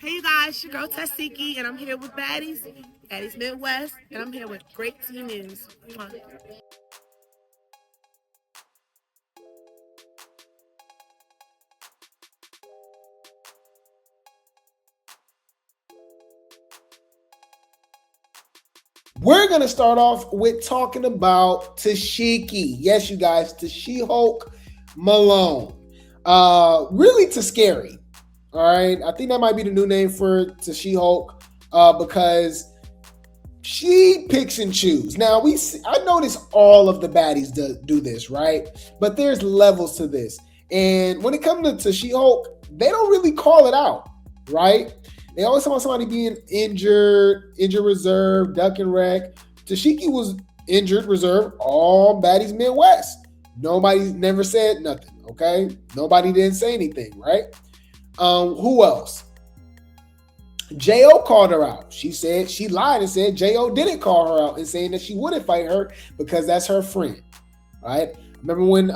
Hey you guys, your girl Tesehki, and I'm here with Baddies Midwest, and I'm here with Grape Tea News. We're going to start off with talking about Tashiki. Yes, you guys, Tashihulk Malone. Really Scary. All right. I think that might be the new name for Tashihulk because she picks and chooses. Now, I notice all of the baddies do this, right? But there's levels to this. And when it comes to Tashihulk, they don't really call it out, right? They always talk about somebody being injured reserve, duck and wreck. Tashiki was injured reserve, all baddies Midwest. Nobody never said nothing, okay? Nobody didn't say anything, right? Who else? J.O. called her out. She said she lied and said J.O. didn't call her out and saying that she wouldn't fight her because that's her friend, right? Remember when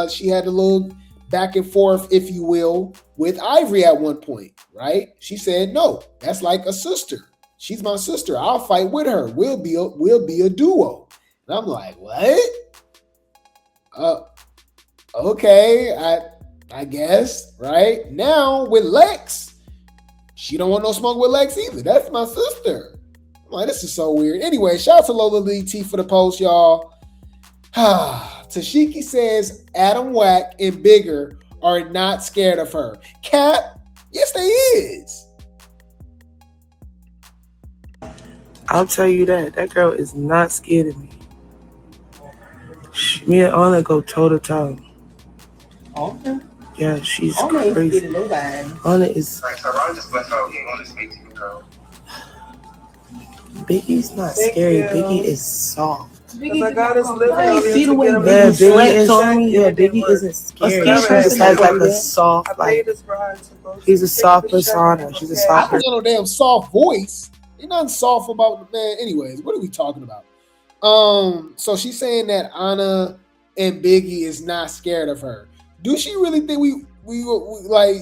she had a little back and forth, if you will, with Ivory at one point, right? She said, no, that's like a sister. She's my sister. I'll fight with her. We'll be a duo. And I'm like, what? Okay, I guess, right? Now with Lex, she don't want no smoke with Lex either. That's my sister. I'm like, this is so weird. Anyway, shout out to Lola Lee T for the post, y'all. Tashiki says Adam Wack and Bigger are not scared of her. Cap, yes they is. I'll tell you that girl is not scared of me. Me and Anna go toe to toe. Okay. Yeah, she's Anna ain't crazy. scared of nobody. Anna is. Biggie's not scary. Biggie is soft. I got his lip. Yeah, Biggie isn't scary. She just has like a soft, like, he's a soft persona. She's a soft person. No damn soft voice. Ain't nothing soft about the man. Anyways, what are we talking about? So she's saying that Anna and Biggie is not scared of her. Do she really think we like?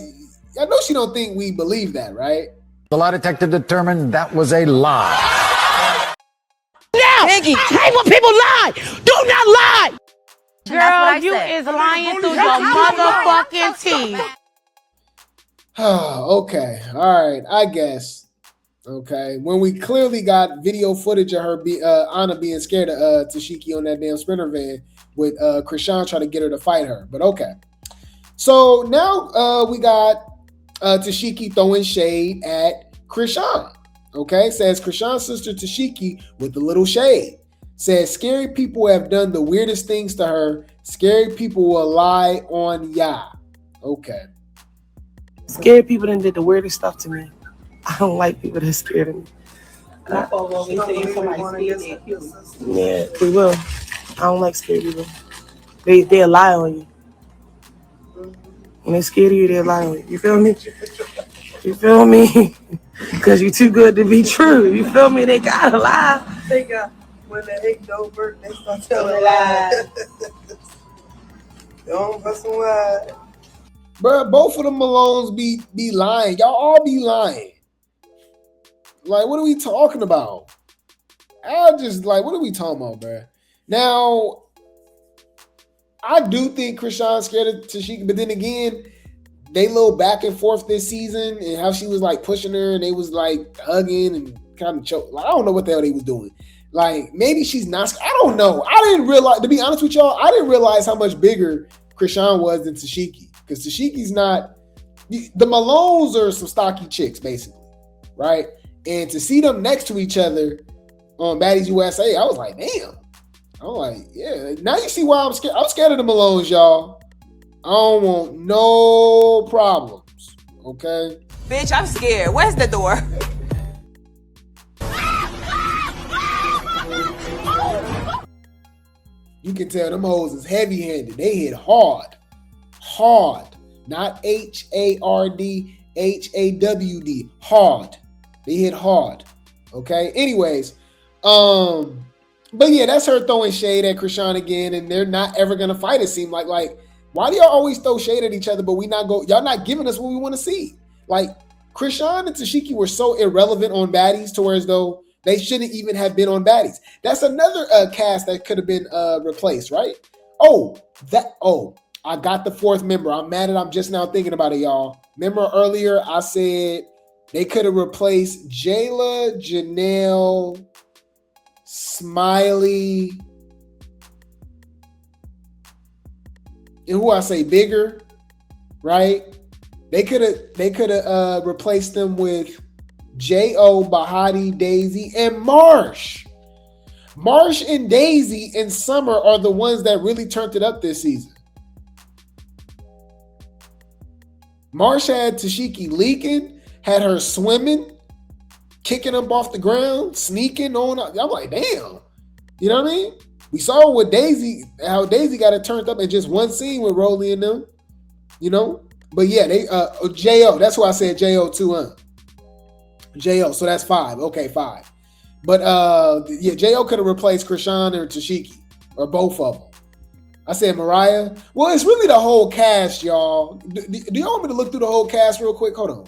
I know she don't think we believe that, right? The lie detector determined that was a lie. Now, Biggie. I hate when people lie. Do not lie. Girl, you is lying through your motherfucking teeth. Okay, all right, I guess. Okay, when we clearly got video footage of her, Anna being scared of Tashiki on that damn Sprinter van with Chrisean trying to get her to fight her. But okay, so now we got Tashiki throwing shade at Chrisean. Okay, says Chrisean's sister Tashiki with the little shade. Says scary people have done the weirdest things to her. Scary people will lie on ya. Okay. Scary people done did the weirdest stuff to me. I don't like people that scared of me. My father always say somebody's scared of you. Yeah, we will. I don't like scary people. They'll lie on you. When they're scared of you, they'll lie on you. You feel me? You feel me? Because you're too good to be true. You feel me? They gotta lie. They got, when the hate don't work, they start telling lies. Don't bust some lies. Bruh, both of them Malones be lying. Y'all all be lying. Like, what are we talking about? I just, like, what are we talking about, bruh? Now, I do think Chrisean's scared of Tashiki, but then again, they little back and forth this season and how she was like pushing her and they was like hugging and kind of choke. Like, I don't know what the hell they was doing. Like, maybe she's not. I don't know. I didn't realize, to be honest with y'all, I didn't realize how much bigger Chrisean was than Tashiki. Because Tashiki's not. The Malones are some stocky chicks, basically, right? And to see them next to each other on Baddies USA, I was like, damn. I'm like, yeah. Now you see why I'm scared. I'm scared of the Malones, y'all. I don't want no problems, okay? Bitch, I'm scared. Where's the door? You can tell them hoes is heavy-handed. They hit hard. Hard. Not H-A-R-D, H-A-W-D. Hard. They hit hard. Okay? Anyways, but yeah, that's her throwing shade at Chrisean again, and they're not ever gonna fight, it seemed like, why do y'all always throw shade at each other, but y'all not giving us what we want to see? Like, Chrisean and Tashiki were so irrelevant on baddies to where as though they shouldn't even have been on baddies. That's another cast that could have been replaced, right? I got the fourth member. I'm mad at I'm just now thinking about it, y'all. Remember earlier I said they could have replaced Jayla, Janelle, Smiley, and who I say Bigger, right? They could have replaced them with J.O., Bahati, Daisy, and Marsh. Marsh and Daisy and Summer are the ones that really turned it up this season. Marsh had Tashiki leaking, had her swimming, kicking up off the ground, sneaking on. I'm like, damn. You know what I mean? We saw with Daisy, how Daisy got it turned up in just one scene with Rolly and them. You know? But yeah, they J.O. That's why I said J.O. too, huh? J.O. So that's 5. Okay, 5. But yeah, J.O. could have replaced Chrisean or Tashiki, or both of them. I said Mariah. Well, it's really the whole cast, y'all. Do y'all want me to look through the whole cast real quick? Hold on.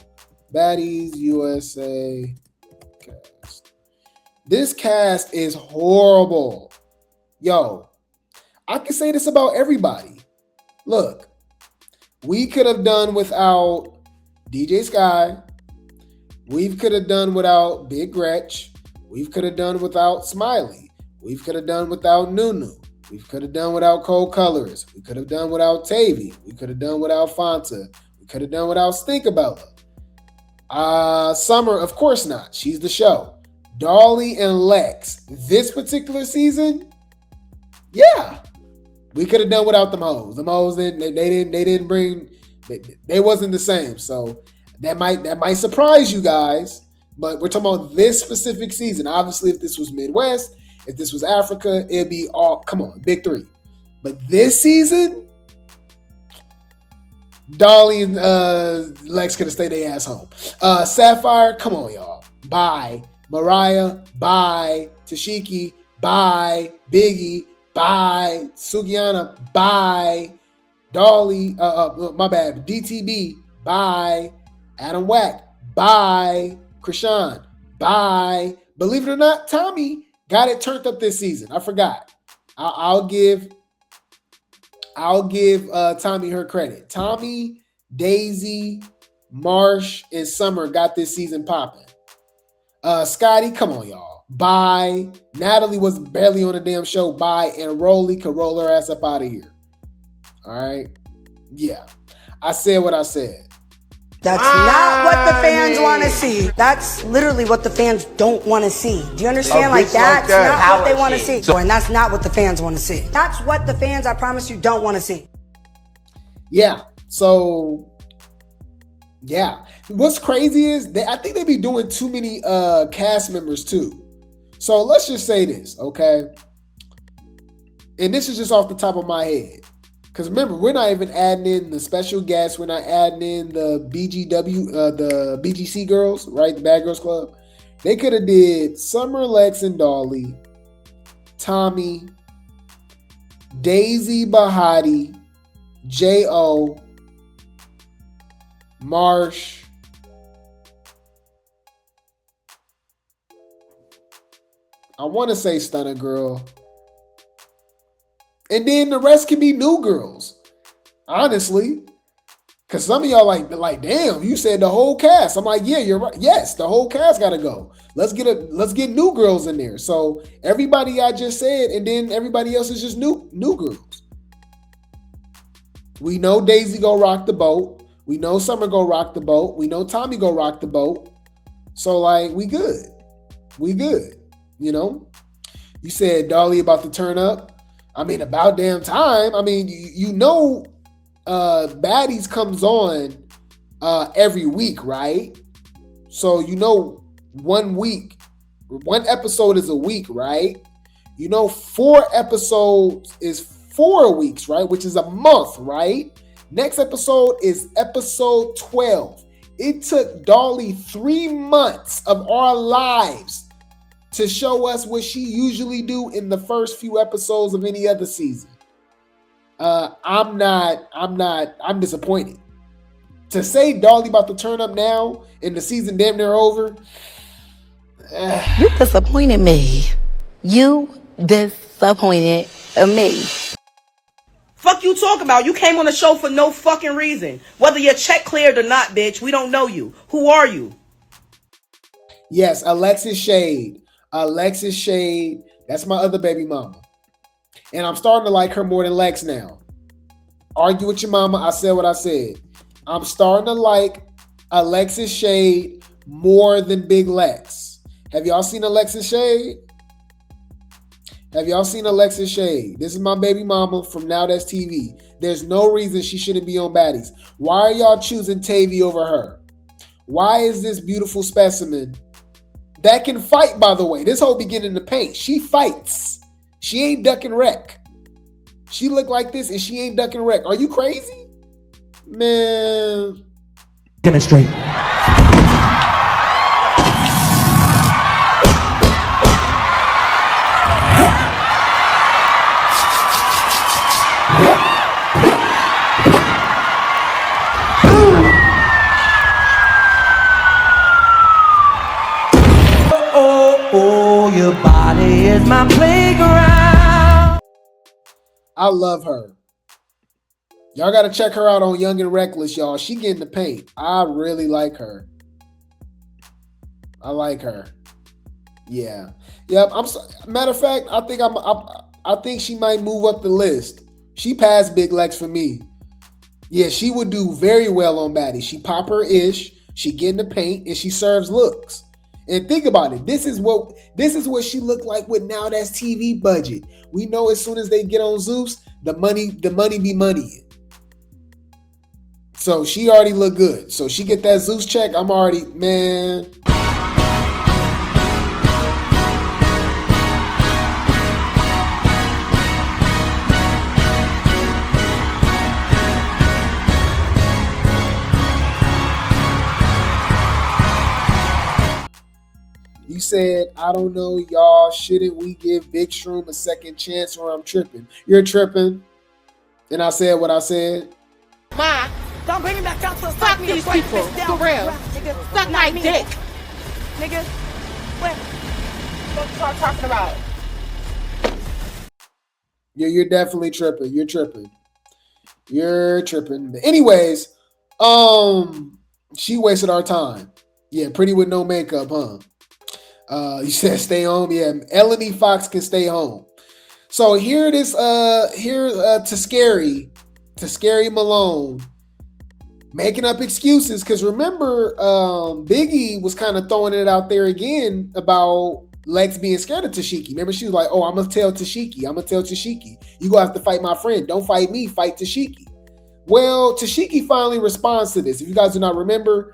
Baddies USA cast. This cast is horrible. Yo, I can say this about everybody. Look, we could have done without DJ Sky. We could have done without Big Gretch. We could have done without Smiley. We could have done without Nunu. We could have done without Cold Colors. We could have done without Tavy. We could have done without Fanta. We could have done without Stinkabella. Summer, of course not. She's the show. Dolly and Lex. This particular season, yeah, we could have done without them hoes. Them hoes, they didn't bring. They wasn't the same. So that might surprise you guys. But we're talking about this specific season. Obviously, if this was Midwest, if this was Africa, it'd be all, come on, big 3. But this season, Dolly and Lex could have stayed their ass home. Sapphire, come on, y'all. Bye. Mariah, bye. Tashiki, bye. Biggie, bye. Sugiana, bye. Dolly, my bad. DTB, bye. Adam Wack, bye. Chrisean, bye. Believe it or not, Tommy got it turned up this season. I forgot. I'll give Tommy her credit. Tommy, Daisy, Marsh, and Summer got this season popping. Scotty, come on, y'all. Bye. Natalie was barely on the damn show. Bye. And Rolly could roll her ass up out of here. All right. Yeah. I said what I said. That's not what the fans want to see. That's literally what the fans don't want to see. Do you understand? Like that's not what they want to see. And that's not what the fans want to see. That's what the fans, I promise you, don't want to see. Yeah. So, yeah. What's crazy is I think they be doing too many cast members too. So let's just say this, okay? And this is just off the top of my head. Because remember, we're not even adding in the special guests. We're not adding in the BGW, the BGC girls, right? The Bad Girls Club. They could have did Summer, Lex, and Dolly, Tommy, Daisy, Bahati, J.O., Marsh, I want to say Stunner Girl. And then the rest can be new girls, honestly. Because some of y'all like, damn, you said the whole cast. I'm like, yeah, you're right. Yes, the whole cast got to go. Let's get new girls in there. So everybody I just said, and then everybody else is just new girls. We know Daisy go rock the boat. We know Summer go rock the boat. We know Tommy go rock the boat. So like, we good. You know, you said Dolly about to turn up. I mean, about damn time. I mean, you know, Baddies comes on every week, right? So you know, 1 episode is a week, right? You know, 4 episodes is 4 weeks, right? Which is a month, right? Next episode is episode 12. It took Dolly 3 months of our lives to show us what she usually do in the first few episodes of any other season. I'm disappointed. To say Dolly about to turn up now and the season damn near over. You disappointed me. You disappointed me. Fuck you talking about? You came on the show for no fucking reason. Whether your check cleared or not, bitch, we don't know you. Who are you? Yes, Alexis Shade. Alexis Shade. That's my other baby mama. And I'm starting to like her more than Lex now. Argue with your mama. I said what I said. I'm starting to like Alexis Shade more than Big Lex. Have y'all seen Alexis Shade? Have y'all seen Alexis Shade? This is my baby mama from Now That's TV. There's no reason she shouldn't be on Baddies. Why are y'all choosing Tavy over her? Why is this beautiful specimen that can fight, by the way? This whole beginning to paint. She fights. She ain't ducking wreck. She look like this and she ain't ducking wreck. Are you crazy? Man. Demonstrate. Oh, your body is my playground. I love her. Y'all got to check her out on Young and Reckless, y'all. She getting the paint. I really like her. I like her. Yeah. Yep. Matter of fact, I think she might move up the list. She passed Big Lex for me. Yeah, she would do very well on Baddies. She popper-ish. She get in the paint and she serves looks. And think about it. This is what she looked like with Now That's TV budget. We know as soon as they get on Zeus, the money be money. So she already look good. So she get that Zeus check. I'm already, man. You said, I don't know, y'all. Shouldn't we give Big Shroom a second chance or I'm tripping? You're tripping. And I said what I said. Ma, don't bring me back down to the fuck these people. For real. Suck my dick. Nigga, what y'all talking about? Yeah, you're definitely tripping. You're tripping. You're tripping. But anyways, she wasted our time. Yeah, pretty with no makeup, huh? You said stay home. Yeah, Eleni Fox can stay home. So here it is. To Scary Malone making up excuses because remember, Biggie was kind of throwing it out there again about Lex being scared of Tashiki. Remember, she was like, "Oh, I'm gonna tell Tashiki. You gonna have to fight my friend. Don't fight me. Fight Tashiki." Well, Tashiki finally responds to this. If you guys do not remember,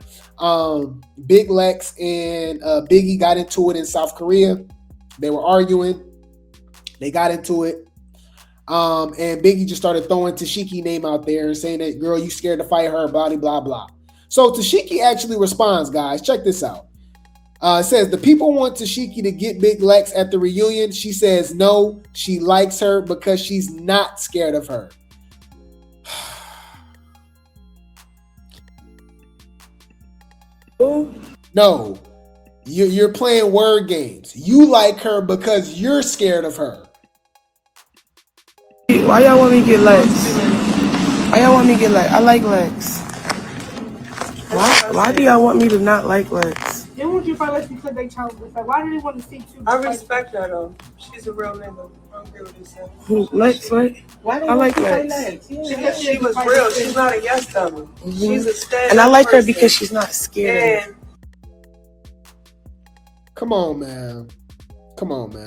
Big Lex and Biggie got into it in South Korea. They were arguing. They got into it. And Biggie just started throwing Tashiki name out there and saying that, girl, you scared to fight her, blah, blah, blah. So Tashiki actually responds, guys. Check this out. It says, the people want Tashiki to get Big Lex at the reunion. She says no, she likes her because she's not scared of her. No, you're playing word games. You like her because you're scared of her. Why y'all want me to get Lex? Why y'all want me to get Lex? I like Lex. Why do y'all want me to not like Lex? They want you to fight Lex because they child. Like, why do they want to see you? I respect her though. She's a real nigga. I don't care what you say. Lex, right? I like Lex. Because she was real. She's not a yes dummy. She's a stand-up and I like her person. because she's not scared. And come on, man.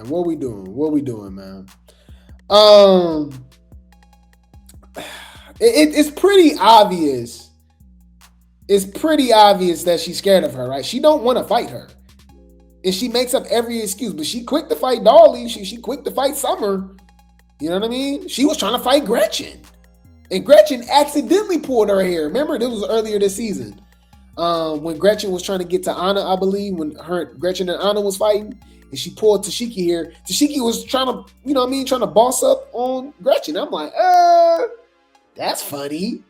What we doing, man? It's pretty obvious. It's pretty obvious that she's scared of her, right? She don't want to fight her. And she makes up every excuse, but she quick to fight Dolly. She quick to fight Summer. You know what I mean? She was trying to fight Gretchen. And Gretchen accidentally pulled her hair. Remember, this was earlier this season. When Gretchen was trying to get to Anna, I believe, when Gretchen and Anna was fighting, and she pulled Tashiki here. Tashiki was trying to, trying to boss up on Gretchen. I'm like, that's funny.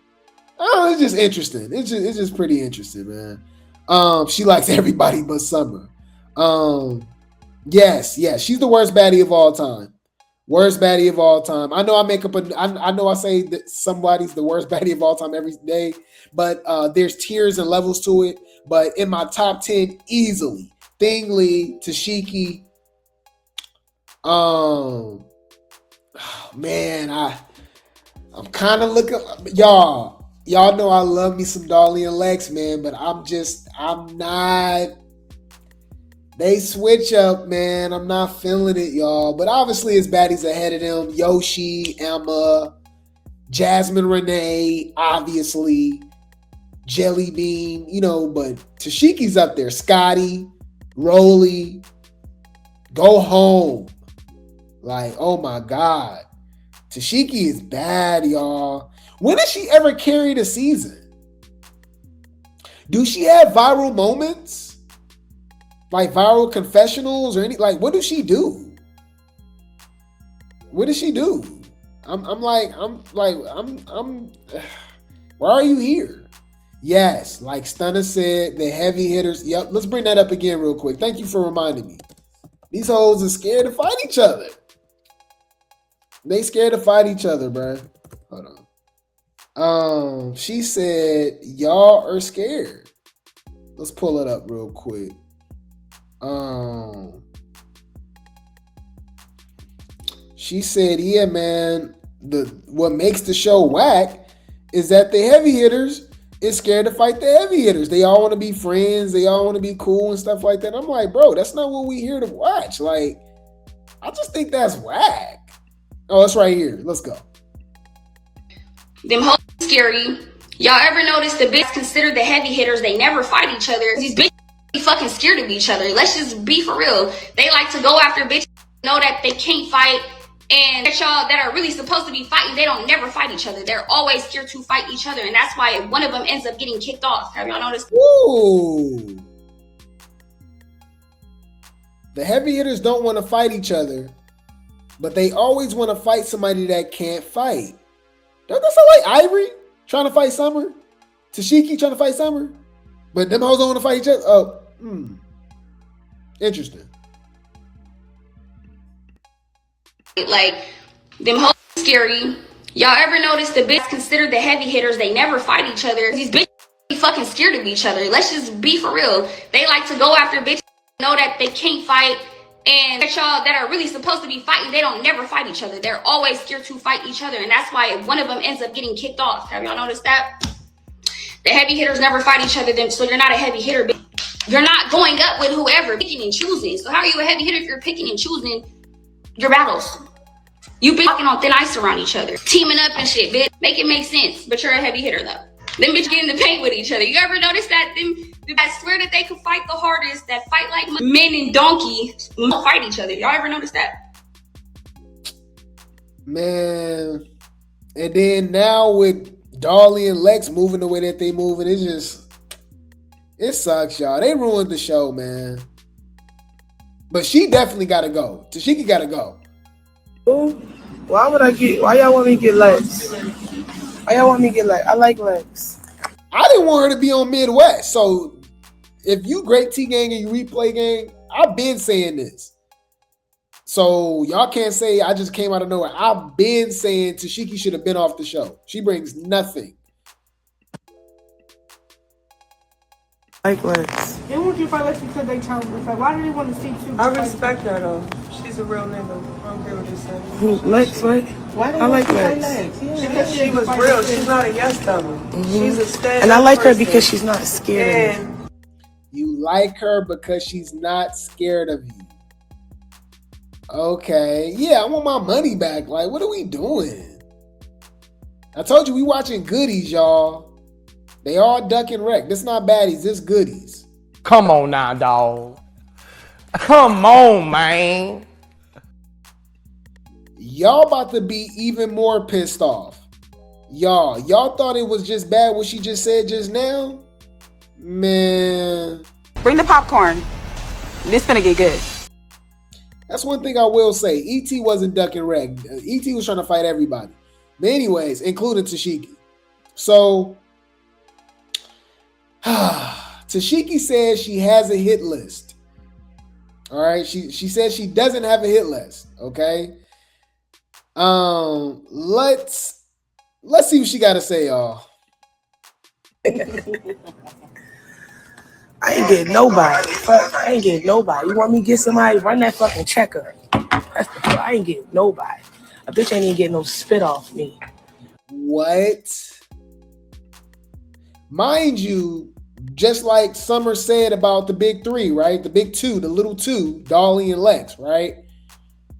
Oh, it's just interesting. It's just pretty interesting, man. She likes everybody but Summer. Yes, she's the worst baddie of all time. Worst baddie of all time. I know I know I say that somebody's the worst baddie of all time every day, but there's tiers and levels to it. But in my top 10, easily, Thingley, Tashiki. Man, I'm kind of looking, y'all know I love me some Dolly and Lex, man, but I'm not. They switch up, man. I'm not feeling it, y'all. But obviously, it's baddies ahead of them. Yoshi, Emma, Jasmine Renee, obviously, Jelly Bean, but Tashiki's up there. Scotty, Rolly, go home. Like, oh my God. Tashiki is bad, y'all. When has she ever carried a season? Do she have viral moments? Like viral confessionals or any, like, what does she do? What does she do? I'm why are you here? Yes, like Stunner said, the heavy hitters. Yep, let's bring that up again real quick. Thank you for reminding me. These hoes are scared to fight each other. They scared to fight each other, bro. Hold on. She said, y'all are scared. Let's pull it up real quick. She said, yeah, man, what makes the show whack is that the heavy hitters is scared to fight the heavy hitters. They all want to be friends. They all want to be cool and stuff like that. I'm like, bro, that's not what we here to watch. Like, I just think that's whack. Oh, it's right here. Let's go. Them hoes scary. Y'all ever notice the bitches consider the heavy hitters? They never fight each other. These bitches be fucking scared of each other. Let's just be for real. They like to go after bitches, know that they can't fight, and that y'all that are really supposed to be fighting, they don't never fight each other. They're always scared to fight each other, and that's why one of them ends up getting kicked off. Have y'all noticed? Ooh. The heavy hitters don't want to fight each other, but they always want to fight somebody that can't fight. Don't that sound like Ivory trying to fight Summer? Tashiki trying to fight Summer? But them hoes don't want to fight each other? Oh, interesting. Like, them hoes scary. Y'all ever notice the bitches consider the heavy hitters? They never fight each other. These bitches be fucking scared of each other. Let's just be for real. They like to go after bitches, know that they can't fight, and that y'all that are really supposed to be fighting, they don't never fight each other. They're always scared to fight each other, and that's why one of them ends up getting kicked off. Have y'all noticed that? The heavy hitters never fight each other, so you're not a heavy hitter. You're not going up with whoever, picking and choosing. So how are you a heavy hitter if you're picking and choosing your battles? You've been walking on thin ice around each other, teaming up and shit, bitch. Make it make sense, but you're a heavy hitter though. Them bitches get in the paint with each other. You ever notice that? Them that swear that they can fight the hardest, that fight like men and donkeys, fight each other. Y'all ever notice that? Man, and then now with Dolly and Lex moving the way that they moving, it sucks, y'all. They ruined the show, man. But she definitely got to go. Tashiki got to go. Why y'all want me to get Lex? Why y'all want me to get Lex? I like Lex. I didn't want her to be on Midwest. So if you Grape Tea Gang and you Replay Gang, I've been saying this. So y'all can't say I just came out of nowhere. I've been saying Tashiki should have been off the show. She brings nothing. Like Lex. They want you to fight Lex because they challenge us. Like, why do they want to see two? I respect her though. She's a real nigga. I don't care what they say. Who, Lex, right? I like Lex. Because she was real. She's not a yes dummy. She's a stand-up And I like her person. because she's not scared. And you like her because she's not scared of you. Okay. Yeah, I want my money back. Like, what are we doing? I told you we watching goodies, y'all. They all duck and wreck. This not baddies, this goodies. Come on now, dog. Come on, man. Y'all about to be even more pissed off. Y'all thought it was just bad what she just said just now? Man. Bring the popcorn. This finna get good. That's one thing I will say. E.T. wasn't duck and wreck. E.T. was trying to fight everybody. But anyways, including Tashiki. So, Tashiki says she has a hit list. All right, she says she doesn't have a hit list. Okay. Let's see what she got to say, y'all. I ain't getting nobody. Fuck, I ain't getting nobody. You want me to get somebody? Run that fucking checker. I ain't getting nobody. A bitch ain't even getting no spit off me. What? Mind you, just like Summer said about the big three, right? The big two, the little two, Dolly and Lex, right?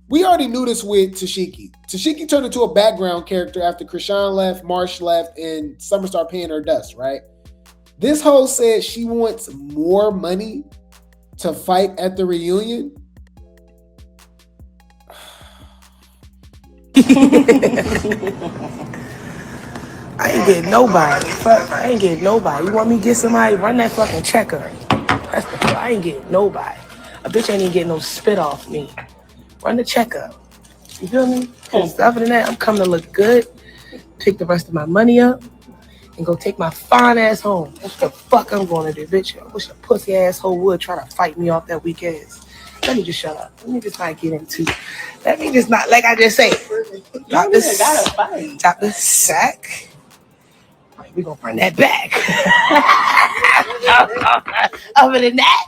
We already knew this with Tashiki. Tashiki turned into a background character after Chrisean left, Marsh left, and Summer started paying her dust, right? This hoe said she wants more money to fight at the reunion. I ain't getting nobody. Fuck, I ain't getting nobody. You want me to get somebody? Run that fucking checker. I ain't getting nobody. A bitch ain't even getting no spit off me. Run the checker. You feel me? Because other than that, I'm coming to look good, pick the rest of my money up, and go take my fine ass home. That's what the fuck I'm going to do, bitch. I wish a pussy asshole would try to fight me off that weak ass. Let me just shut up. Let me just not get into it. Let me just not, like I just say, drop the sack. We gonna bring that back. Other than that,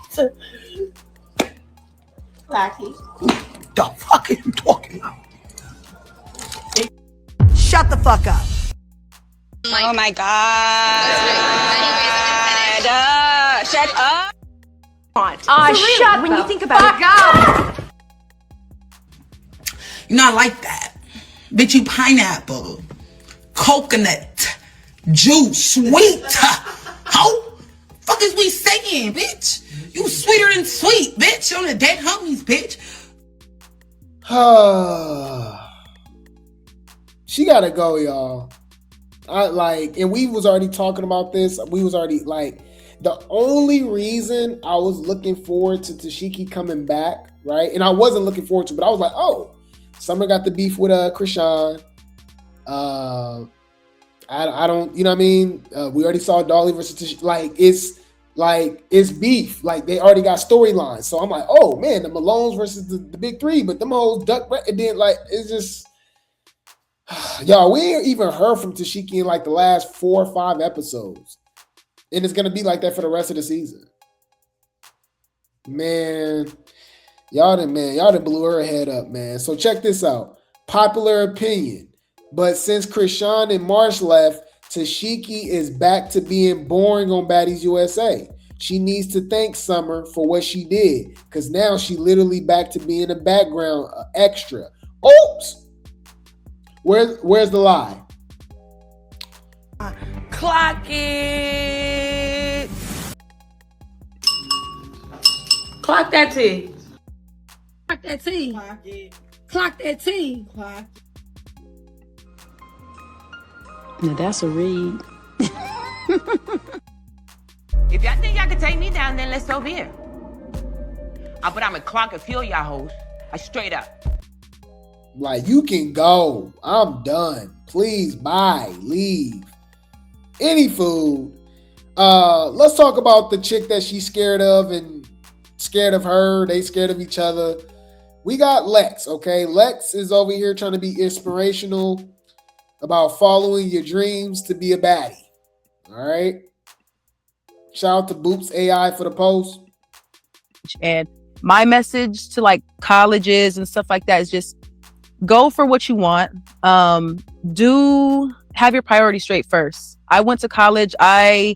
the fuck are you talking about? Shut the fuck up. Oh my God. Shut up. Shut when you think about it. You're not like that. Bitch, you pineapple, coconut, juice, sweet. How? Fuck is we saying, bitch? You sweeter than sweet, bitch. On the dead homies, bitch. She gotta go, y'all. And we was already talking about this. We was already the only reason I was looking forward to Tashiki coming back, right? And I wasn't looking forward to, but I was like, oh, Summer got the beef with Chrisean. I don't, you know what I mean? We already saw Dolly versus Tashiki. It's beef. They already got storylines. So I'm like, oh man, the Malones versus the big three, but them hoes duck. And then it's just. Y'all, we ain't even heard from Tashiki in the last 4 or 5 episodes. And it's going to be like that for the rest of the season. Man, y'all done blew her head up, man. So check this out. Popular opinion. But since Chrisean and Marsh left, Tashiki is back to being boring on Baddies USA. She needs to thank Summer for what she did. Because now she literally back to being a background extra. Oops! Where's the lie? Clock it. Clock that T. Clock that T. Clock it. Clock that T. Clock. Now that's a read. If y'all think y'all can take me down, then let's over here. But I'm a clock and feel y'all hoes. Straight up. You can go. I'm done. Please, bye. Leave. Any food. Let's talk about the chick that she's scared of and scared of her. They scared of each other. We got Lex, okay? Lex is over here trying to be inspirational about following your dreams to be a baddie. All right? Shout out to Boops AI for the post. And my message to colleges and stuff like that is just go for what you want. Do have your priorities straight first. I went to college. I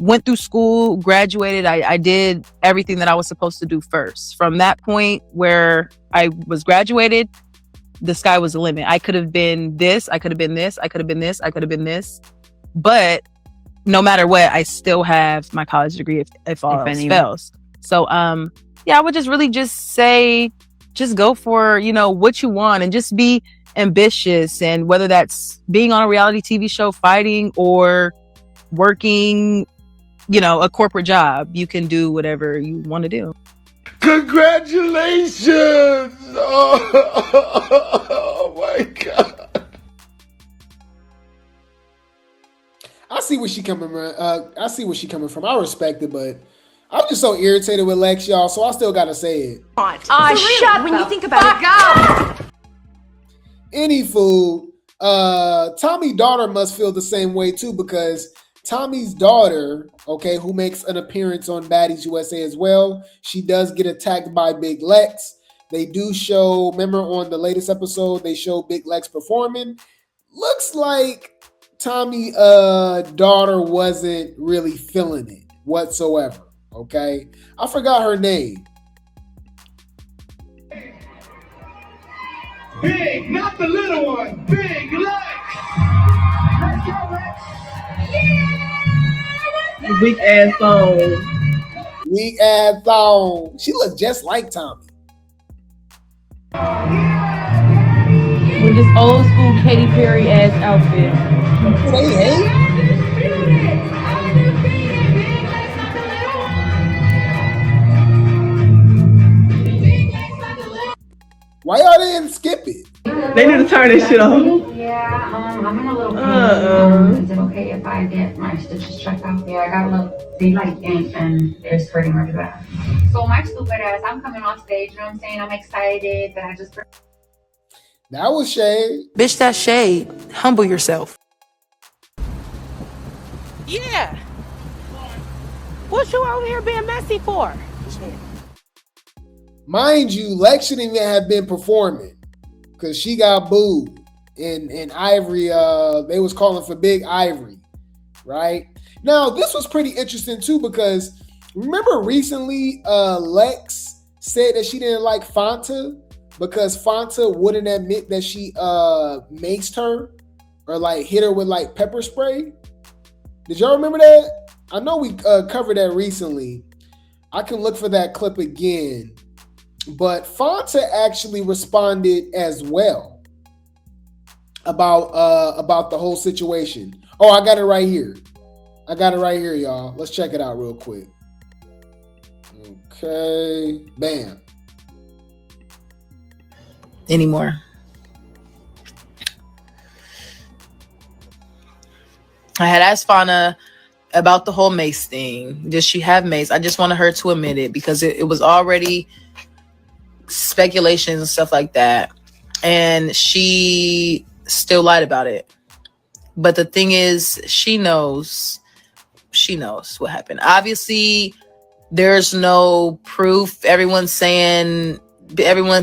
went through school, graduated. I did everything that I was supposed to do first. From that point where I was graduated, the sky was the limit. I could have been this. I could have been this. I could have been this. I could have been this. But no matter what, I still have my college degree if all else fails. So, I would just really just say, just go for, what you want and just be ambitious. And whether that's being on a reality TV show, fighting, or working, a corporate job, you can do whatever you want to do. Congratulations! Oh my God. I see where she coming from. I see where she coming from. I respect it, but I'm just so irritated with Lex, y'all. So I still gotta say it. Shut when you think about it. Anywho, Tommy's daughter must feel the same way too, because Tommy's daughter, okay, who makes an appearance on Baddies USA as well, she does get attacked by Big Lex. They do show, remember on the latest episode, they show Big Lex performing. Looks like Tommy's daughter wasn't really feeling it whatsoever, okay? I forgot her name. Big, not the little one. Big Lex. Let's go, Lex. Yeah. Weak ass thong. Weak ass thong. She looked just like Tommy. With this old school Katy Perry ass outfit. They hate. Why y'all didn't skip it? They need to turn this shit off. Yeah, I'm in a little pain. Is it okay if I get my stitches checked out? Yeah, I got a little, they like ink and it's pretty much bad. So my stupid ass, I'm coming on stage, you know what I'm saying? I'm excited that I just... That was Shade. Bitch, that's Shade. Humble yourself. Yeah. What you out here being messy for? Mind you, Lex shouldn't even have been performing because she got booed. And Ivory, they was calling for Big Ivory, right? Now, this was pretty interesting too, because remember recently Lex said that she didn't like Fanta because Fanta wouldn't admit that she maced her or like hit her with like pepper spray. Did y'all remember that? I know we covered that recently. I can look for that clip again. But Fanta actually responded as well about the whole situation. Oh, I got it right here. Y'all. Let's check it out real quick. Okay. Bam. Anymore. I had asked Fana about the whole mace thing. Does she have mace? I just wanted her to admit it because it was already speculations and stuff like that, and she still lied about it. But the thing is, she knows what happened. Obviously, there's no proof. Everyone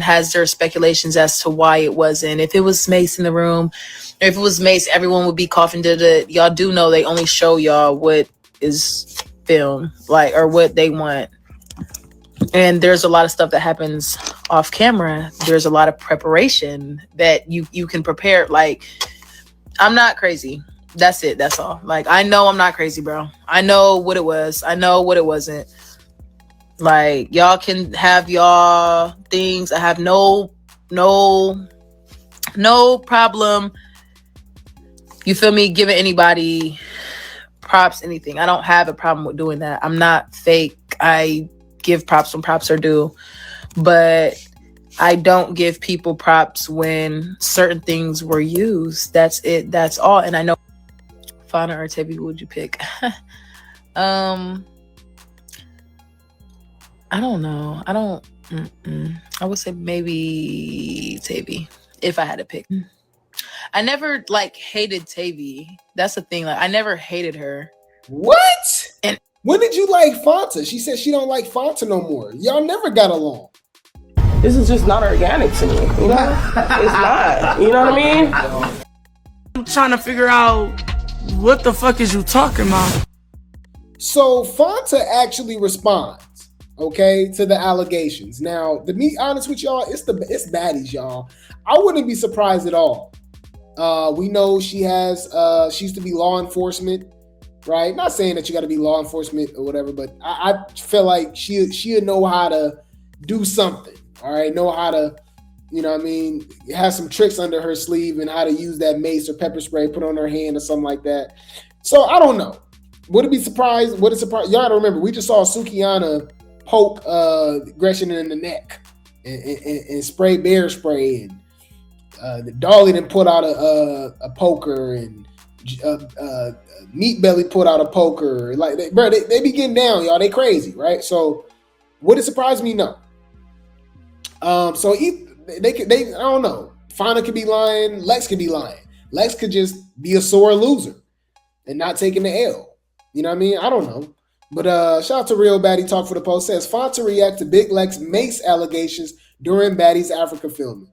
has their speculations as to why it wasn't. If it was mace in the room, or if it was mace, everyone would be coughing. Y'all do know they only show y'all what is filmed, like, or what they want. And there's a lot of stuff that happens off camera. There's a lot of preparation that you can prepare. Like, I'm not crazy. That's it. That's all. Like, I know I'm not crazy, bro. I know what it was. I know what it wasn't. Like, y'all can have y'all things. I have no problem. You feel me? Giving anybody props, anything. I don't have a problem with doing that. I'm not fake. I give props when props are due, but I don't give people props when certain things were used. That's it. That's all. And I know Fana or Tebi, who would you pick? I don't know. I would say maybe Tebi if I had to pick. I never like hated Tebi. That's the thing. Like, I never hated her. What? And when did you like Fanta? She said she don't like Fanta no more. Y'all never got along. This is just not organic to me. You know? It's not. You know what I mean? I'm trying to figure out what the fuck is you talking about. So Fanta actually responds, okay, to the allegations. Now, to be honest with y'all, it's baddies, y'all. I wouldn't be surprised at all. We know she used to be law enforcement. Right, not saying that you got to be law enforcement or whatever, but I feel like she'll know how to do something. All right, know how to, you know what I mean, have some tricks under her sleeve and how to use that mace or pepper spray, put on her hand or something like that. So I don't know. Would it be surprised? Would it surprise y'all? To remember, we just saw Sukiana poke Gresham in the neck and spray bear spray, and the Dolly then put out a poker, and Meat Belly put out a poker. Like, they be getting down, y'all. They crazy, right? So, would it surprise me? No. So they I don't know. Fania could be lying. Lex could be lying. Lex could just be a sore loser and not taking the L. You know what I mean? I don't know. But shout out to Real Baddie Talk for the Post. Says Fania to react to Big Lex Mace allegations during Baddie's Africa filming.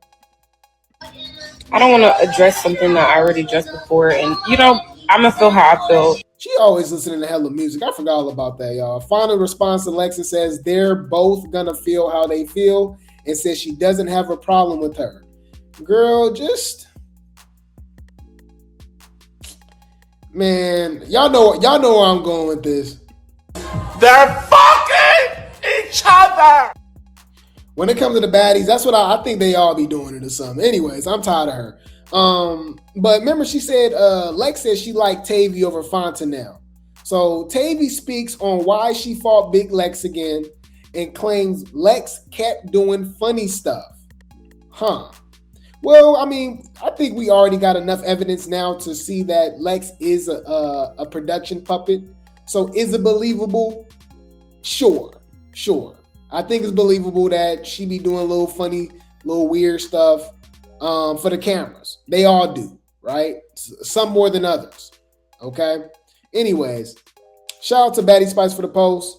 I don't want to address something that I already addressed before, and I'm gonna feel how I feel. She always listening to hella music. I forgot all about that, y'all. Fania responds to Lex and says they're both gonna feel how they feel, and says she doesn't have a problem with her. Girl, just man, y'all know where I'm going with this. They're fucking each other. When it comes to the baddies, that's what I think they all be doing it or something. Anyways, I'm tired of her. But remember, she said Lex said she liked Tavy over Fania now. So Tavy speaks on why she fought Big Lex again and claims Lex kept doing funny stuff. Well, I mean, I think we already got enough evidence now to see that Lex is a production puppet. So is it believable? Sure. I think it's believable that she be doing a little funny, little weird stuff for the cameras. They all do, right? Some more than others. Okay? Anyways, shout out to Baddie Spice for the post.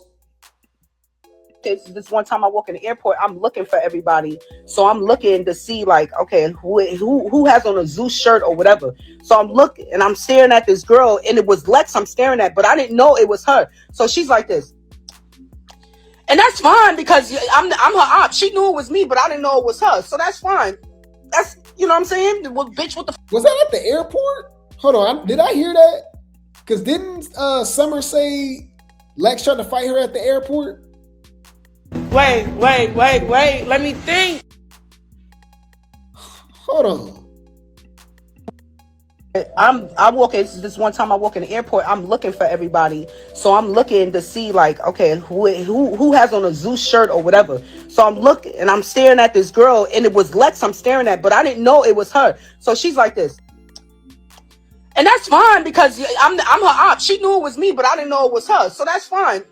This one time I walk in the airport, I'm looking for everybody. So I'm looking to see, like, okay, who has on a Zeus shirt or whatever. So I'm looking and I'm staring at this girl, and it was Lex I'm staring at, but I didn't know it was her. So she's like this. And that's fine because I'm her op. She knew it was me, but I didn't know it was her. So that's fine. That's, you know what I'm saying? Well, bitch, what the was that at the airport? Hold on, did I hear that? Because didn't Summer say Lex tried to fight her at the airport? Wait. Let me think. Hold on. This one time I walk in the airport, I'm looking for everybody. So I'm looking to see, like, okay, who has on a Zeus shirt or whatever. So I'm looking and I'm staring at this girl, and it was Lex I'm staring at, but I didn't know it was her. So she's like this. And that's fine because I'm her op. She knew it was me, but I didn't know it was her. So that's fine.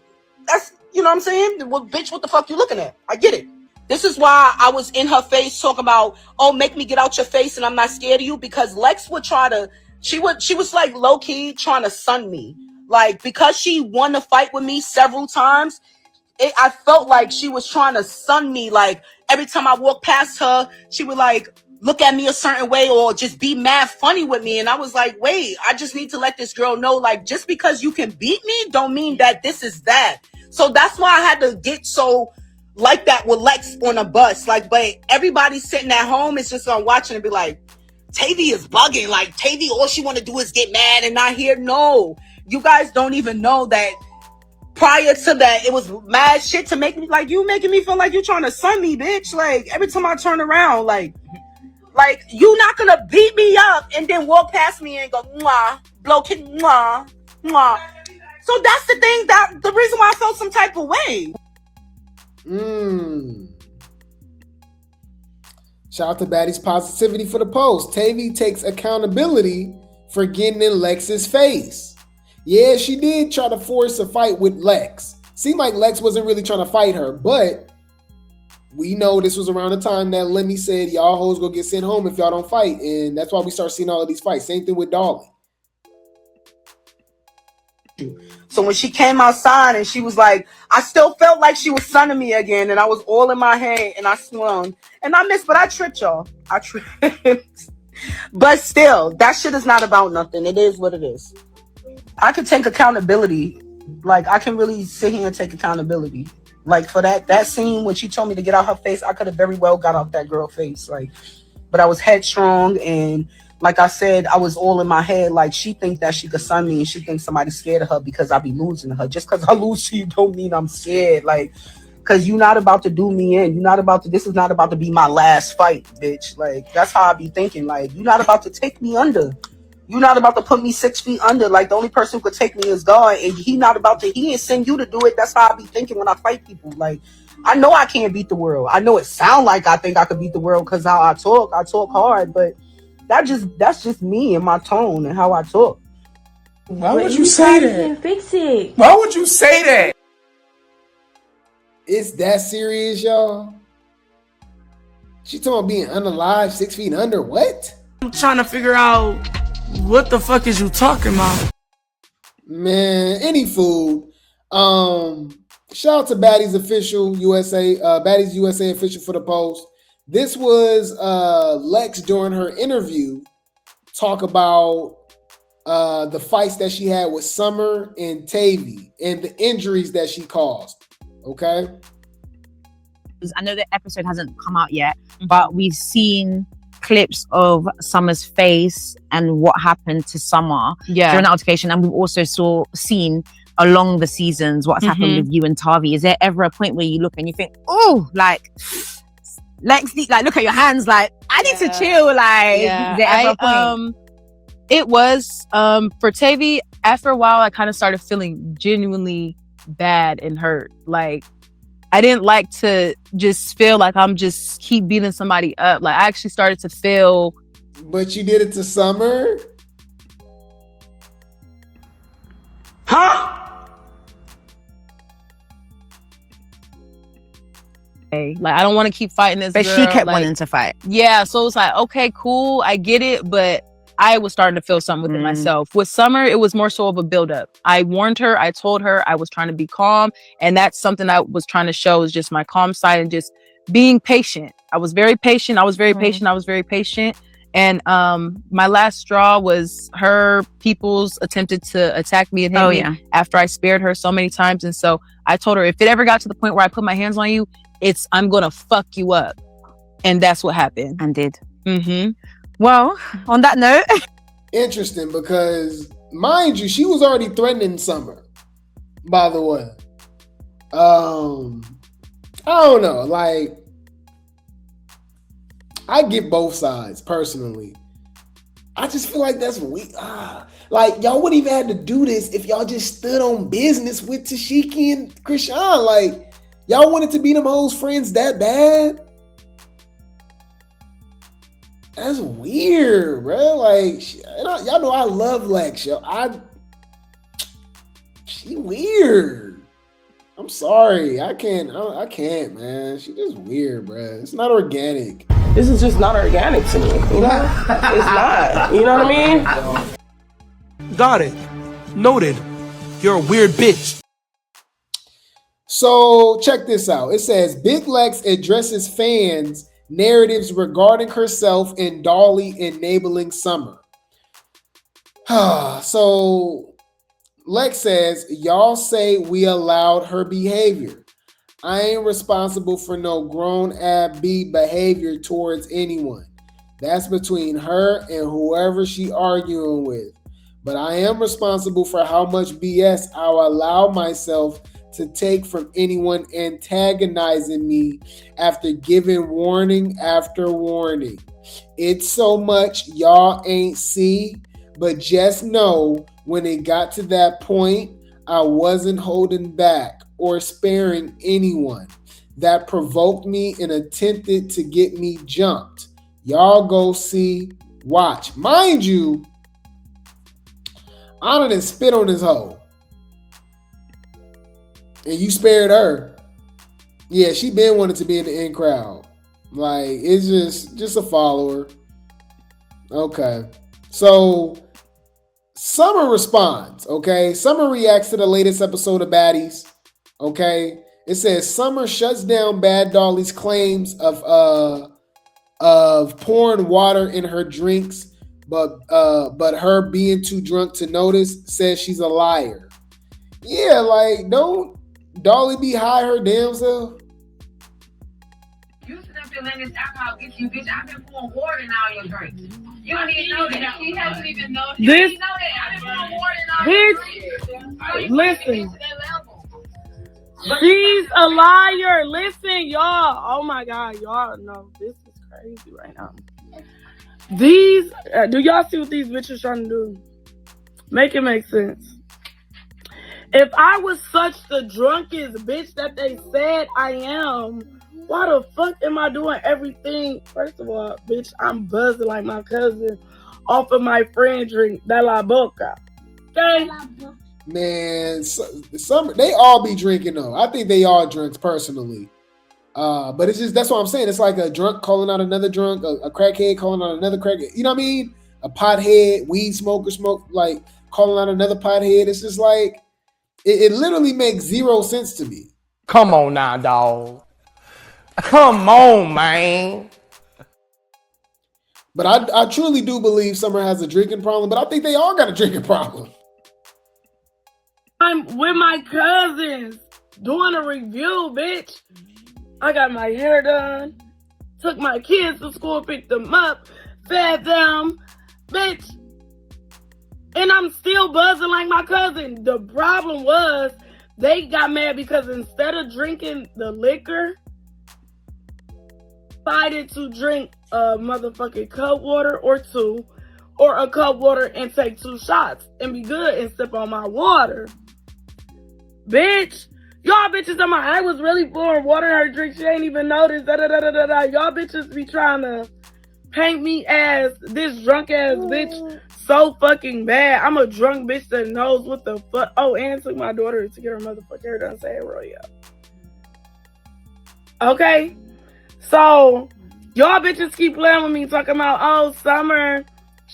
That's, you know what I'm saying? Well, bitch, what the fuck you looking at? I get it. This is why I was in her face talking about, oh, make me get out your face and I'm not scared of you, because Lex would try to, she was like low key trying to sun me. Like, because she won the fight with me several times, I felt like she was trying to sun me. Like, every time I walked past her, she would like look at me a certain way or just be mad funny with me. And I was like, wait, I just need to let this girl know, like, just because you can beat me don't mean that this is that. So that's why I had to get so like that with Lex on a bus. Like, but everybody sitting at home is just on watching and be like, Tavy is bugging. Like, Tavy, all she want to do is get mad and not hear. No, you guys don't even know that prior to that, it was mad shit to make me, like, you making me feel like you trying to sun me, bitch. Like, every time I turn around, like you not gonna beat me up and then walk past me and go, mwah, blow kick, mwah, mwah. So that's the thing, that the reason why I felt some type of way. Shout out to Baddie's Positivity for the post. Tavy takes accountability for getting in Lex's face. Yeah, she did try to force a fight with Lex. Seemed like Lex wasn't really trying to fight her, but we know this was around the time that Lemmy said, y'all hoes go get sent home if y'all don't fight. And that's why we start seeing all of these fights. Same thing with Dolly. So when she came outside and she was like, I still felt like she was sunning me again, and I was all in my head and I swung and I missed, but I tripped, y'all. I tripped. But still, that shit is not about nothing. It is what it is. I could take accountability. Like, I can really sit here and take accountability. Like, for that scene when she told me to get out her face, I could have very well got out that girl's face. Like, but I was headstrong, and like I said, I was all in my head. Like, she thinks that she could sun me, and she thinks somebody's scared of her because I be losing to her. Just because I lose to you don't mean I'm scared. Like, because you're not about to do me in. You're not about to, this is not about to be my last fight, bitch. Like, that's how I be thinking. Like, you're not about to take me under. You're not about to put me 6 feet under. Like, the only person who could take me is God, and he ain't send you to do it. That's how I be thinking when I fight people. Like, I know I can't beat the world. I know it sound like I think I could beat the world because how I talk hard, but that's just me and my tone and how I talk. Why would you say that? Fix it. Why would you say that? It's that serious, y'all? She talking about being unalive, 6 feet under. What? I'm trying to figure out what the fuck is you talking about? Man, any food. Shout out to Baddies Official USA, Baddies USA Official for the post. This was Lex during her interview talk about the fights that she had with Summer and Tavy and the injuries that she caused. Okay. I know the episode hasn't come out yet, but we've seen clips of Summer's face and what happened to Summer during the altercation, and we've also seen along the seasons what's happened with you and Tavi. Is there ever a point where you look and you think, oh, like Lex, like look at your hands, like I need to chill, like is there ever a point? It was for Tavi. After a while, I kind of started feeling genuinely bad and hurt. Like I didn't like to just feel like I'm just keep beating somebody up. Like I actually started to feel. But you did it to Summer? Huh? Like I don't want to keep fighting this But girl. she kept like, wanting to fight. Yeah, so it's like, okay, cool, I get it, but I was starting to feel something within myself. With Summer, it was more so of a buildup. I warned her, I told her I was trying to be calm, and that's something I was trying to show is just my calm side and just being patient. I was very patient. And my last straw was her peoples attempted to attack me and hit me after I spared her so many times. And so I told her, if it ever got to the point where I put my hands on you, I'm gonna fuck you up. And that's what happened. And did. Well, on that note. Interesting, because mind you, she was already threatening Summer, by the way. I don't know, like I get both sides personally. I just feel like that's weak. Like y'all wouldn't even have to do this if y'all just stood on business with Tashiki and Chrisean. Like y'all wanted to be them hoes friends that bad? That's weird, bro. Like y'all know I love Lex, yo. She weird. I'm sorry. I can't, man. She just weird, bro. It's not organic. This is just not organic to me. You know? It's not. You know what I mean? Got it. Noted. You're a weird bitch. So check this out. It says Big Lex addresses fans' narratives regarding herself and Dolly enabling Summer. So Lex says, y'all say we allowed her behavior. I ain't responsible for no grown ass behavior towards anyone. That's between her and whoever she arguing with. But I am responsible for how much BS I'll allow myself to take from anyone antagonizing me after giving warning after warning. It's so much y'all ain't see, but just know when it got to that point, I wasn't holding back or sparing anyone that provoked me and attempted to get me jumped. Y'all go see, watch. Mind you, I done spit on this hoe. And you spared her. Yeah, she been wanting to be in the in crowd. Like, it's just a follower. Okay. So, Summer responds, okay? Summer reacts to the latest episode of Baddies, okay? It says, Summer shuts down Bad Dolly's claims of pouring water in her drinks, but her being too drunk to notice, says she's a liar. Yeah, like, don't Dolly be high her damn self? You sit up there letting this alcohol get you, bitch. I've been pouring water in all your drinks. You don't even know that. He doesn't even know. You don't even know that. I've been pouring water in all your drinks. Listen. She's a liar. Listen, y'all. Oh my God, y'all know this is crazy right now. These, do y'all see what these bitches trying to do? Make it make sense. If I was such the drunkest bitch that they said I am, why the fuck am I doing everything? First of all, bitch, I'm buzzing like my cousin off of my friend drink, De La Boca. Okay. Man, some they all be drinking though. I think they all drink personally. But it's just, that's what I'm saying. It's like a drunk calling out another drunk, a crackhead calling out another crackhead. You know what I mean? A pothead, weed smoker like calling out another pothead. It's just like it literally makes zero sense to me. Come on now, dog. Come on, man. But I truly do believe Summer has a drinking problem, but I think they all got a drinking problem. I'm with my cousins doing a review, bitch. I got my hair done, took my kids to school, picked them up, fed them, bitch. And I'm still buzzing like my cousin. The problem was they got mad because instead of drinking the liquor, decided to drink a motherfucking cup water or two, or a cup water and take 2 shots and be good and sip on my water. Bitch, y'all bitches on my, I was really pouring water in her drink. She ain't even noticed. Y'all bitches be trying to paint me as this drunk ass bitch so fucking bad. I'm a drunk bitch that knows what the fuck. Oh, and took my daughter to get her motherfucking hair done. Say it real, yeah. Okay, so y'all bitches keep playing with me, talking about, oh, Summer,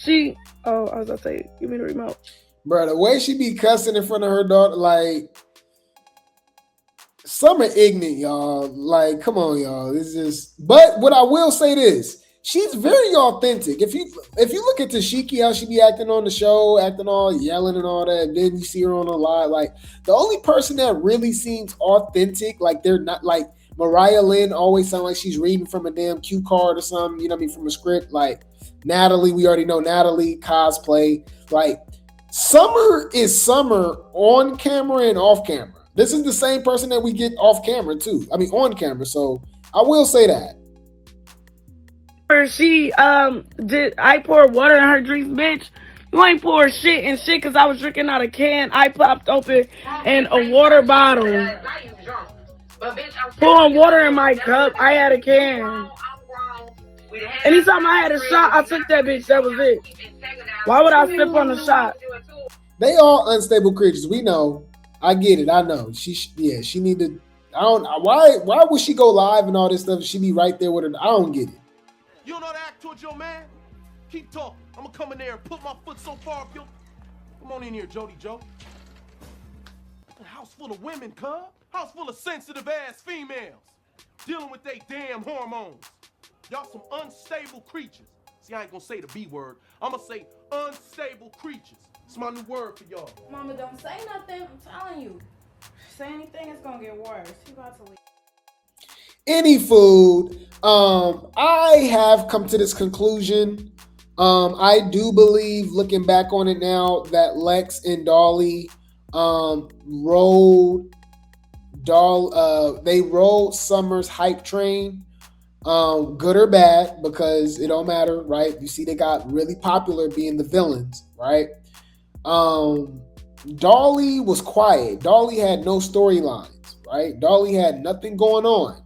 I was gonna say, give me the remote. Bro, the way she be cussing in front of her daughter, like, Summer ignorant, y'all. Like, come on, y'all. It's just, but what I will say this, she's very authentic. If you look at Tashiki, how she be acting on the show, acting all yelling and all that, and then you see her on a live, like, the only person that really seems authentic, like they're not, like, Mariah Lynn always sound like she's reading from a damn cue card or something, you know what I mean, from a script. Like, Natalie, we already know Natalie, cosplay. Like, Summer is Summer on camera and off camera. This is the same person that we get off camera too. I mean, on camera. So I will say that. She I poured water in her drinks, bitch. You ain't pour shit and shit because I was drinking out of a can. I popped open in a water bottle. Pouring water in my cup. I had a can. Anytime I had a shot, I took that bitch. That was it. Why would I sip on the shot? They all unstable creatures. We know. I get it. I know. She need to. I don't. Why would she go live and all this stuff? She be right there with her. I don't get it. You don't know how to act towards your man? Keep talking. I'm gonna come in there and put my foot so far up your. Come on in here, Jody Joe. A house full of women, cuz. House full of sensitive ass females dealing with they damn hormones. Y'all some unstable creatures. See, I ain't gonna say the B word. I'm gonna say unstable creatures. It's my new word for y'all. Mama, don't say nothing. I'm telling you. Say anything, it's gonna get worse. He about to leave. Any food. I have come to this conclusion. I do believe, looking back on it now, that Lex and Dolly rode Summer's hype train. Good or bad, because it don't matter, right? You see, they got really popular being the villains, right? Dolly was quiet. Dolly had no storylines, right? Dolly had nothing going on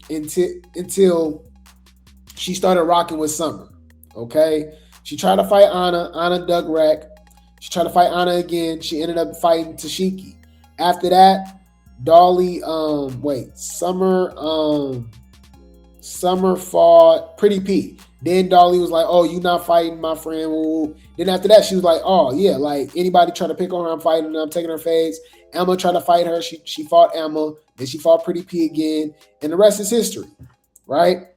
until she started rocking with Summer, okay? She tried to fight Anna. Anna dug wreck. She tried to fight Anna again. She ended up fighting Tashiki. After that, Dolly, Summer fought Pretty P. Then Dolly was like, oh, you not fighting my friend. Ooh. Then after that, she was like, oh, yeah, like anybody try to pick on her, I'm fighting her, I'm taking her face. Emma tried to fight her. She fought Emma. Then she fought Pretty P again. And the rest is history, right?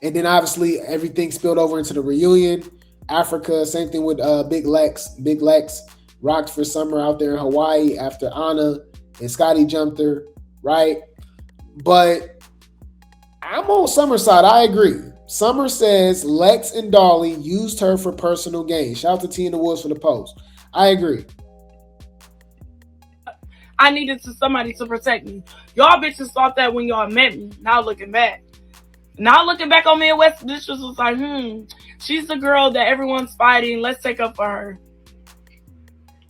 And then obviously everything spilled over into the reunion. Africa, same thing with Big Lex. Big Lex rocked for Summer out there in Hawaii after Anna and Scotty jumped her, right? But I'm on Summer's side. I agree. Summer says Lex and Dolly used her for personal gain. Shout out to T in the Woods for the post. I agree. I needed somebody to protect me. Y'all bitches thought that when y'all met me. Now looking back on Midwest, this was like, she's the girl that everyone's fighting. Let's take up for her.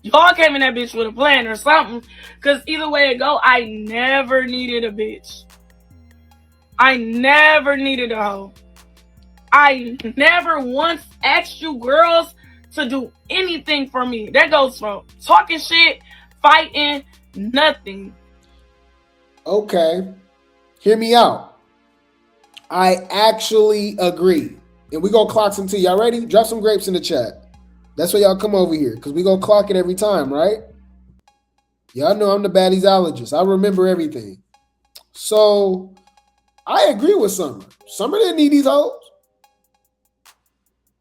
Y'all came in that bitch with a plan or something. Because either way it go, I never needed a bitch. I never needed a hoe. I never once asked you girls to do anything for me. That goes from talking shit, fighting, nothing. Okay. Hear me out. I actually agree. And we gonna clock some tea. Y'all ready? Drop some grapes in the chat. That's why y'all come over here, because we gonna clock it every time, right? Y'all know I'm the baddies-ologist. I remember everything. So I agree with Summer. Summer didn't need these hoes.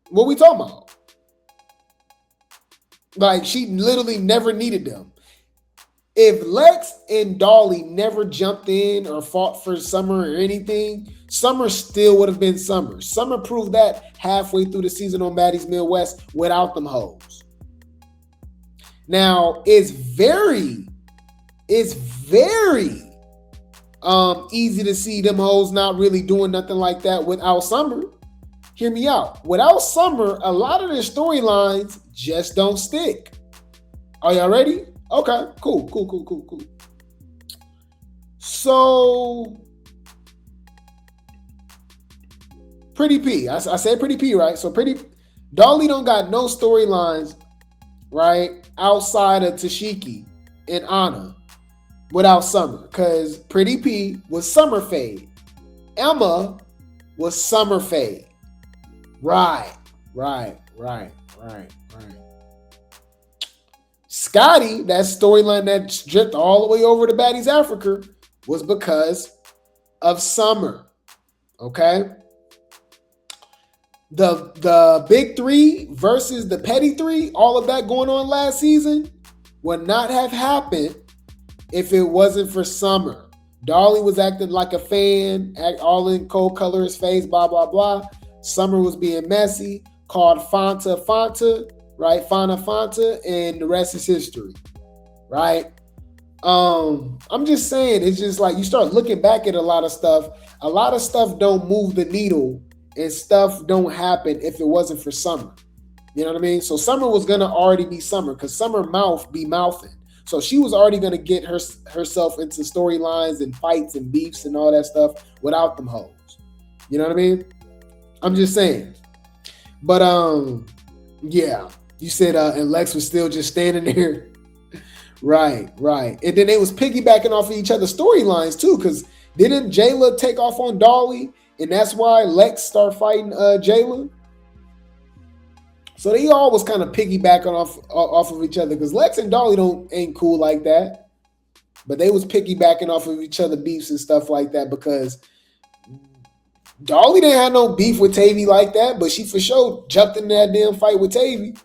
What we talking about? Like, she literally never needed them. If Lex and Dolly never jumped in or fought for Summer or anything, Summer still would have been Summer. Summer proved that halfway through the season on Baddies Midwest without them hoes. Now, it's very easy to see them hoes not really doing nothing like that without Summer. Hear me out. Without Summer, a lot of their storylines just don't stick. Are y'all ready? Okay, cool. So, Pretty P. I said Pretty P, right? So Dolly don't got no storylines, right, outside of Tashiki and Anna without Summer, because Pretty P was Summer fade. Emma was Summer fade. Right. Scotty, that storyline that dripped all the way over to Baddies Africa was because of Summer. Okay? The big three versus the petty three, all of that going on last season would not have happened if it wasn't for Summer. Dolly was acting like a fan, all in cold color's face, blah, blah, blah. Summer was being messy, called Fanta, right? Fanta, and the rest is history, right? I'm just saying, it's just like you start looking back at a lot of stuff don't move the needle and stuff don't happen if it wasn't for Summer. You know what I mean? So Summer was going to already be Summer because Summer mouth be mouthing. So she was already going to get herself into storylines and fights and beefs and all that stuff without them hoes. You know what I mean? I'm just saying. But, yeah. You said, and Lex was still just standing there. Right. And then they was piggybacking off of each other's storylines too, because didn't Jayla take off on Dolly? And that's why Lex started fighting Jayla. So they all was kind of piggybacking off of each other because Lex and Dolly ain't cool like that. But they was piggybacking off of each other beefs and stuff like that because Dolly didn't have no beef with Tavy like that, but she for sure jumped in that damn fight with Tavy,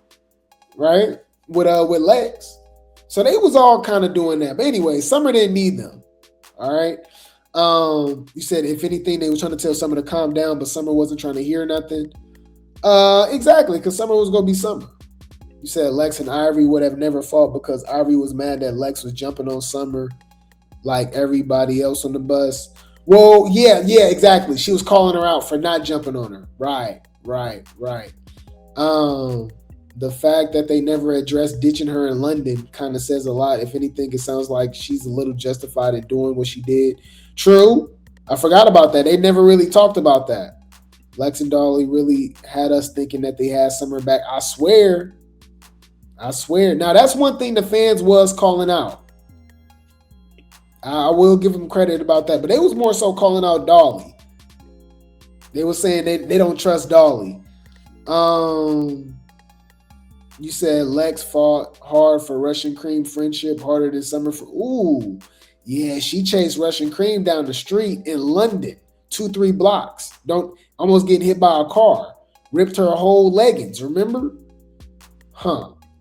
right? With Lex. So they was all kind of doing that. But anyway, Summer didn't need them. All right. You said if anything, they were trying to tell Summer to calm down, but Summer wasn't trying to hear nothing. Exactly, because Summer was gonna be Summer. You said Lex and Ivory would have never fought because Ivory was mad that Lex was jumping on Summer like everybody else on the bus. Well, yeah, exactly. She was calling her out for not jumping on her. Right. The fact that they never addressed ditching her in London kind of says a lot. If anything, it sounds like she's a little justified in doing what she did. True. I forgot about that. They never really talked about that. Lex and Dolly really had us thinking that they had Summer back. I swear. Now, that's one thing the fans was calling out. I will give them credit about that. But they was more so calling out Dolly. They were saying they don't trust Dolly. You said Lex fought hard for Russian Cream friendship, harder than Summer for... Ooh. Yeah, she chased Russian Cream down the street in London. 2-3 blocks. Almost getting hit by a car. Ripped her whole leggings, remember?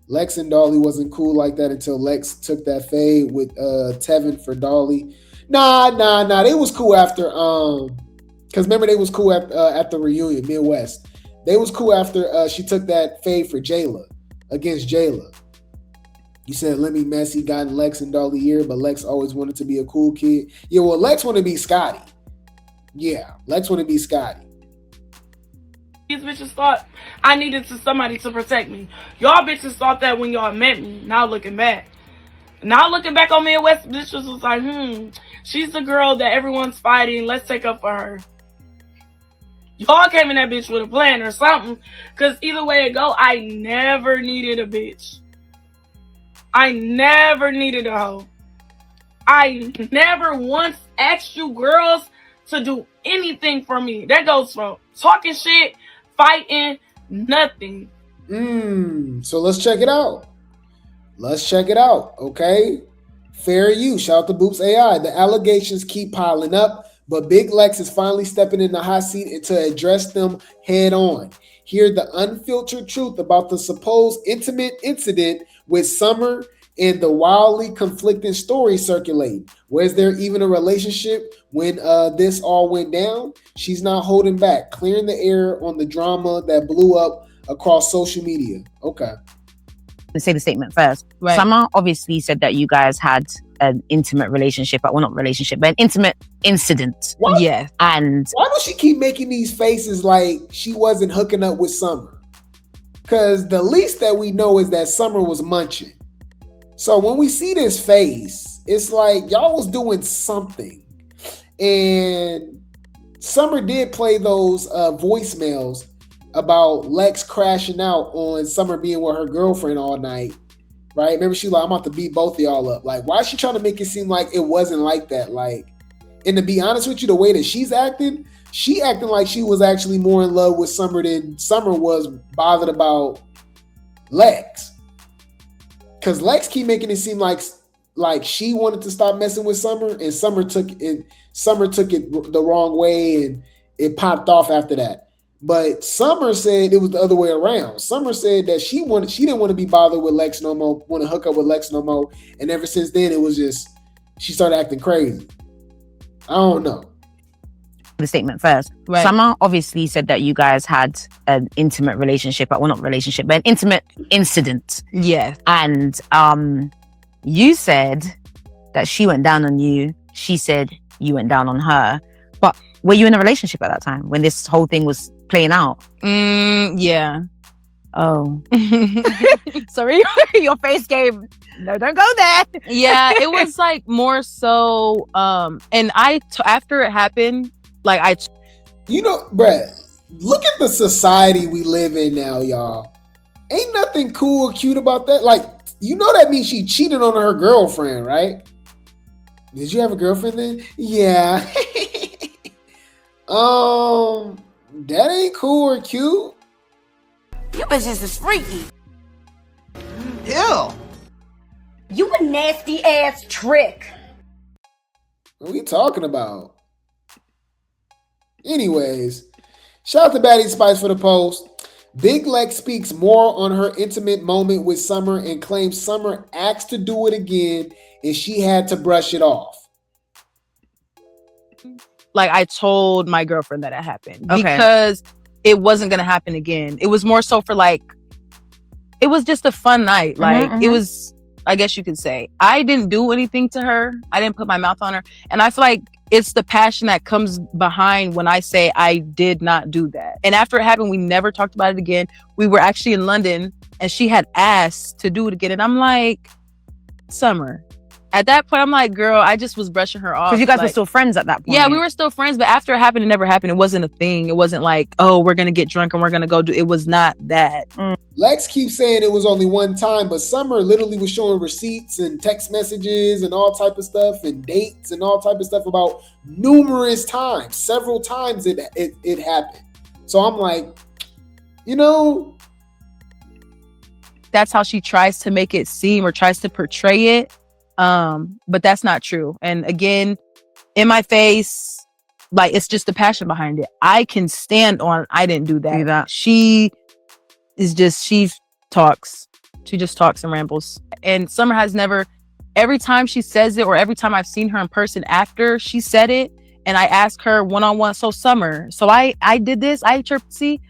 Lex and Dolly wasn't cool like that until Lex took that fade with Tevin for Dolly. Nah. They was cool after because remember they was cool at the reunion, Midwest. They was cool after she took that fade for Jayla against Jayla. You said Lemmy Messy got in Lex and Dolly ear, but Lex always wanted to be a cool kid. Yeah, well, Lex wanted to be Scotty. Yeah, Lex wanted to be Scotty. These bitches thought I needed somebody to protect me. Y'all bitches thought that when y'all met me. Now looking back on Midwest, bitches was like, she's the girl that everyone's fighting. Let's take up for her. y'all came in that bitch with a plan or something. Cause either way it go, I never needed a bitch. I never needed a hoe. I never once asked you girls to do anything for me. That goes from talking shit, fighting, nothing. So let's check it out. Okay. Fair use. Shout out to Boops AI. The allegations keep piling up, but Big Lex is finally stepping in the hot seat to address them head on. Hear the unfiltered truth about the supposed intimate incident with Summer and the wildly conflicting stories circulating. Was there even a relationship when this all went down? She's not holding back, clearing the air on the drama that blew up across social media. Okay. Let's say the statement first. Right. Summer obviously said that you guys had an intimate relationship, well, not relationship, but an intimate incident. What? Yeah. And why does she keep making these faces like she wasn't hooking up with Summer? Because the least that we know is that Summer was munching. So when we see this face, it's like y'all was doing something. And Summer did play those voicemails about Lex crashing out on Summer being with her girlfriend all night. Right? Remember, she like, I'm about to beat both of y'all up. Like, why is she trying to make it seem like it wasn't like that? Like, and to be honest with you, the way that she acting like she was actually more in love with Summer than Summer was bothered about Lex. Because Lex keep making it seem like she wanted to stop messing with Summer, and Summer took it the wrong way, and it popped off after that. But Summer said it was the other way around. Summer said that she didn't want to be bothered with Lex no more, want to hook up with Lex no more, and ever since then it was just she started acting crazy. I don't know. The statement first. Right. Summer obviously said that you guys had an intimate relationship, well, not relationship, but an intimate incident. Yeah. And you said that she went down on you. She said you went down on her. But were you in a relationship at that time when this whole thing was playing out? Yeah. Oh. Sorry, your face gave. No, don't go there. Yeah, it was like more so. And after it happened, like you know, Brett, look at the society we live in now, y'all. Ain't nothing cool or cute about that. Like, you know that means she cheated on her girlfriend, right? Did you have a girlfriend then? Yeah. That ain't cool or cute. You bitches is freaky. Ew. You a nasty ass trick. What are we talking about? Anyways, shout out to Baddie Spice for the post. Big Lex speaks more on her intimate moment with Summer and claims Summer asked to do it again and she had to brush it off. Like, I told my girlfriend that it happened Okay. because it wasn't gonna happen again. It was more so for like, it was just a fun night. Like, it was, I guess you could say, I didn't do anything to her. I didn't put my mouth on her. And I feel like it's the passion that comes behind when I say I did not do that. And after it happened, we never talked about it again. We were actually in London and she had asked to do it again. And I'm like, Summer. At that point, I'm like, girl, I just was brushing her off. Because you guys like, were still friends at that point. Yeah, we were still friends. But after it happened, it never happened. It wasn't a thing. It wasn't like, oh, we're going to get drunk and we're going to go do. It was not that. Lex keeps saying it was only one time, but Summer literally was showing receipts and text messages and all type of stuff and dates and all type of stuff about numerous times. Several times it happened. So I'm like, you know. That's how she tries to make it seem or tries to portray it. But that's not true. And again, in my face, like, it's just the passion behind it. I can stand on, I didn't do that. She talks. She just talks and rambles. And Summer has never, every time she says it or every time I've seen her in person after she said it, and I ask her one-on-one, so Summer, so I did this, I see,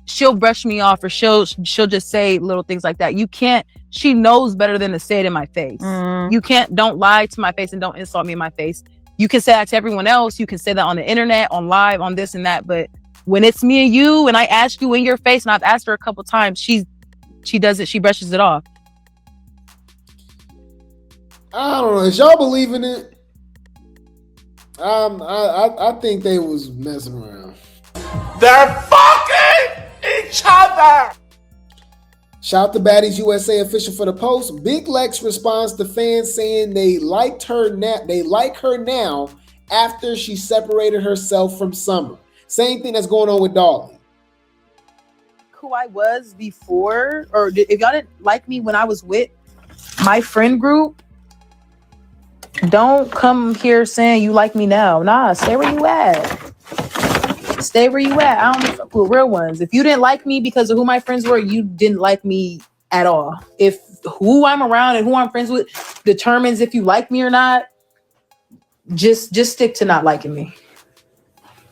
she'll brush me off or she'll just say little things like that. You can't, she knows better than to say it in my face. You can't, don't lie to my face and don't insult me in my face. You can say that to everyone else. You can say that on the internet, on live, on this and that. But when it's me and you, and I ask you in your face, and I've asked her a couple times, she does it. She brushes it off. I don't know. Is y'all believe in it? I think they was messing around. They're fucking each other. Shout out to Baddies USA official for the post. Big Lex responds to fans saying they like her now after she separated herself from Summer. Same thing that's going on with Dolly. Who I was before, or if y'all didn't like me when I was with my friend group, don't come here saying you like me now. Nah, stay where you at. Stay where you at. I don't fuck with real ones. If you didn't like me because of who my friends were, you didn't like me at all. If who I'm around and who I'm friends with determines if you like me or not, just stick to not liking me.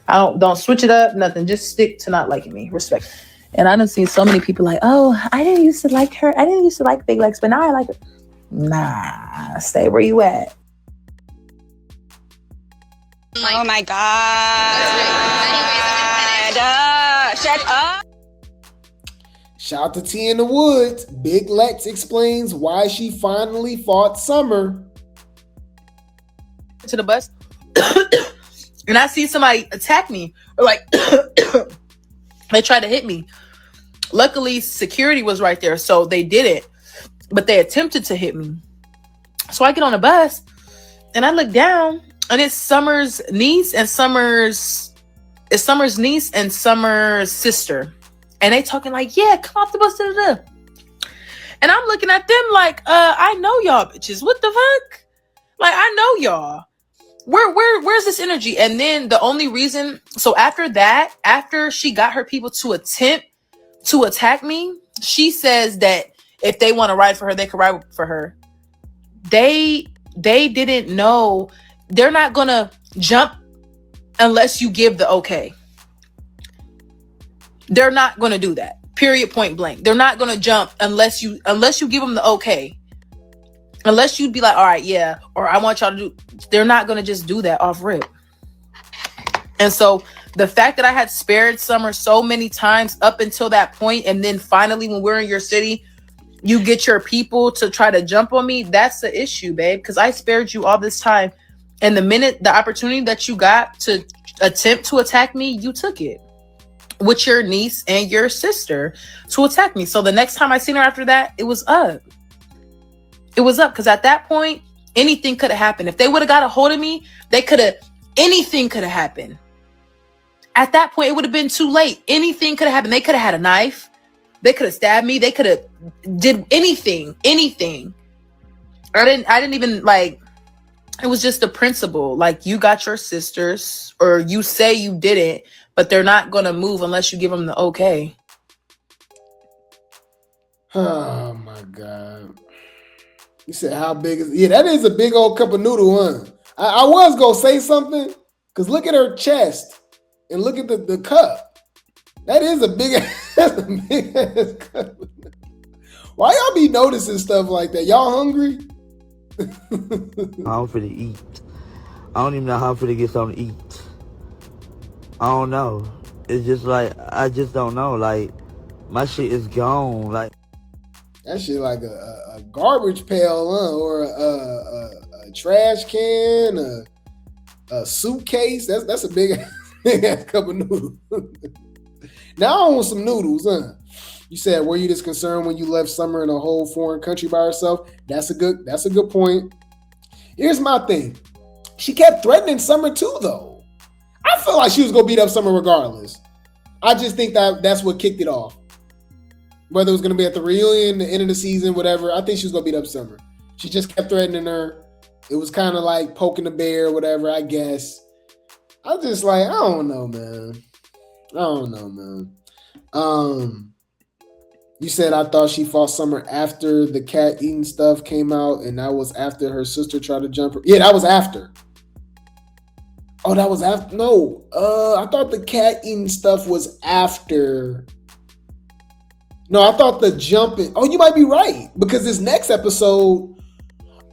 Don't switch it up, nothing. Just stick to not liking me. Respect. And I done seen so many people like, oh, I didn't used to like her. I didn't used to like Big Lex, but now I like her. Nah, stay where you at. Oh my God. Shut up. Shout out to T in the Woods. Big Lex explains why she finally fought Summer. To the bus. And I see somebody attack me. Or like, they tried to hit me. Luckily, security was right there, so they didn't. But they attempted to hit me. So I get on the bus, and I look down, and it's Summer's niece and Summer's sister. And they talking like, yeah, come off the bus. Da-da-da. And I'm looking at them like, I know y'all bitches. What the fuck? Like, I know y'all. Where's this energy? And then the only reason, so after that, after she got her people to attempt to attack me, she says that if they want to ride for her, they can ride for her. They didn't know. They're not gonna jump unless you give the okay. They're not gonna do that. Period, point blank. They're not gonna jump unless you give them the okay. Unless you'd be like, all right, yeah, or I want y'all to do. They're not gonna just do that off rip. And so the fact that I had spared Summer so many times up until that point, and then finally when we're in your city, you get your people to try to jump on me, that's the issue, babe. Because I spared you all this time. And the minute the opportunity that you got to attempt to attack me, you took it. With your niece and your sister to attack me. So the next time I seen her after that, it was up. It was up. Because at that point, anything could have happened. If they would have got a hold of me, anything could have happened. At that point, it would have been too late. Anything could have happened. They could have had a knife. They could have stabbed me. They could have did anything. I didn't even like, it was just a principle. Like, you got your sisters, or you say you didn't, but they're not going to move unless you give them the okay. Oh my God. You said how big is, yeah, that is a big old cup of noodle, huh? I was going to say something, because look at her chest and look at the cup. That is a big ass cup. Why y'all be noticing stuff like that? Y'all hungry? I'm finna eat. I don't even know how I'm finna get something to eat. I don't know. It's just like, I just don't know. Like, my shit is gone. Like, that shit like a garbage pail, huh? Or a trash can, a suitcase. That's a big ass cup of noodles. Now I want some noodles, huh? You said, were you this concerned when you left Summer in a whole foreign country by herself? That's a good point. Here's my thing. She kept threatening Summer too, though. I feel like she was gonna beat up Summer regardless. I just think that's what kicked it off. Whether it was gonna be at the reunion, the end of the season, whatever, I think she was gonna beat up Summer. She just kept threatening her. It was kind of like poking the bear, whatever, I guess. I was just like, I don't know, man. You said, I thought she fought Summer after the cat eating stuff came out, and that was after her sister tried to jump her. Yeah, that was after. Oh, that was after. No, I thought the cat eating stuff was after. No, I thought the jumping. Oh, you might be right, because this next episode.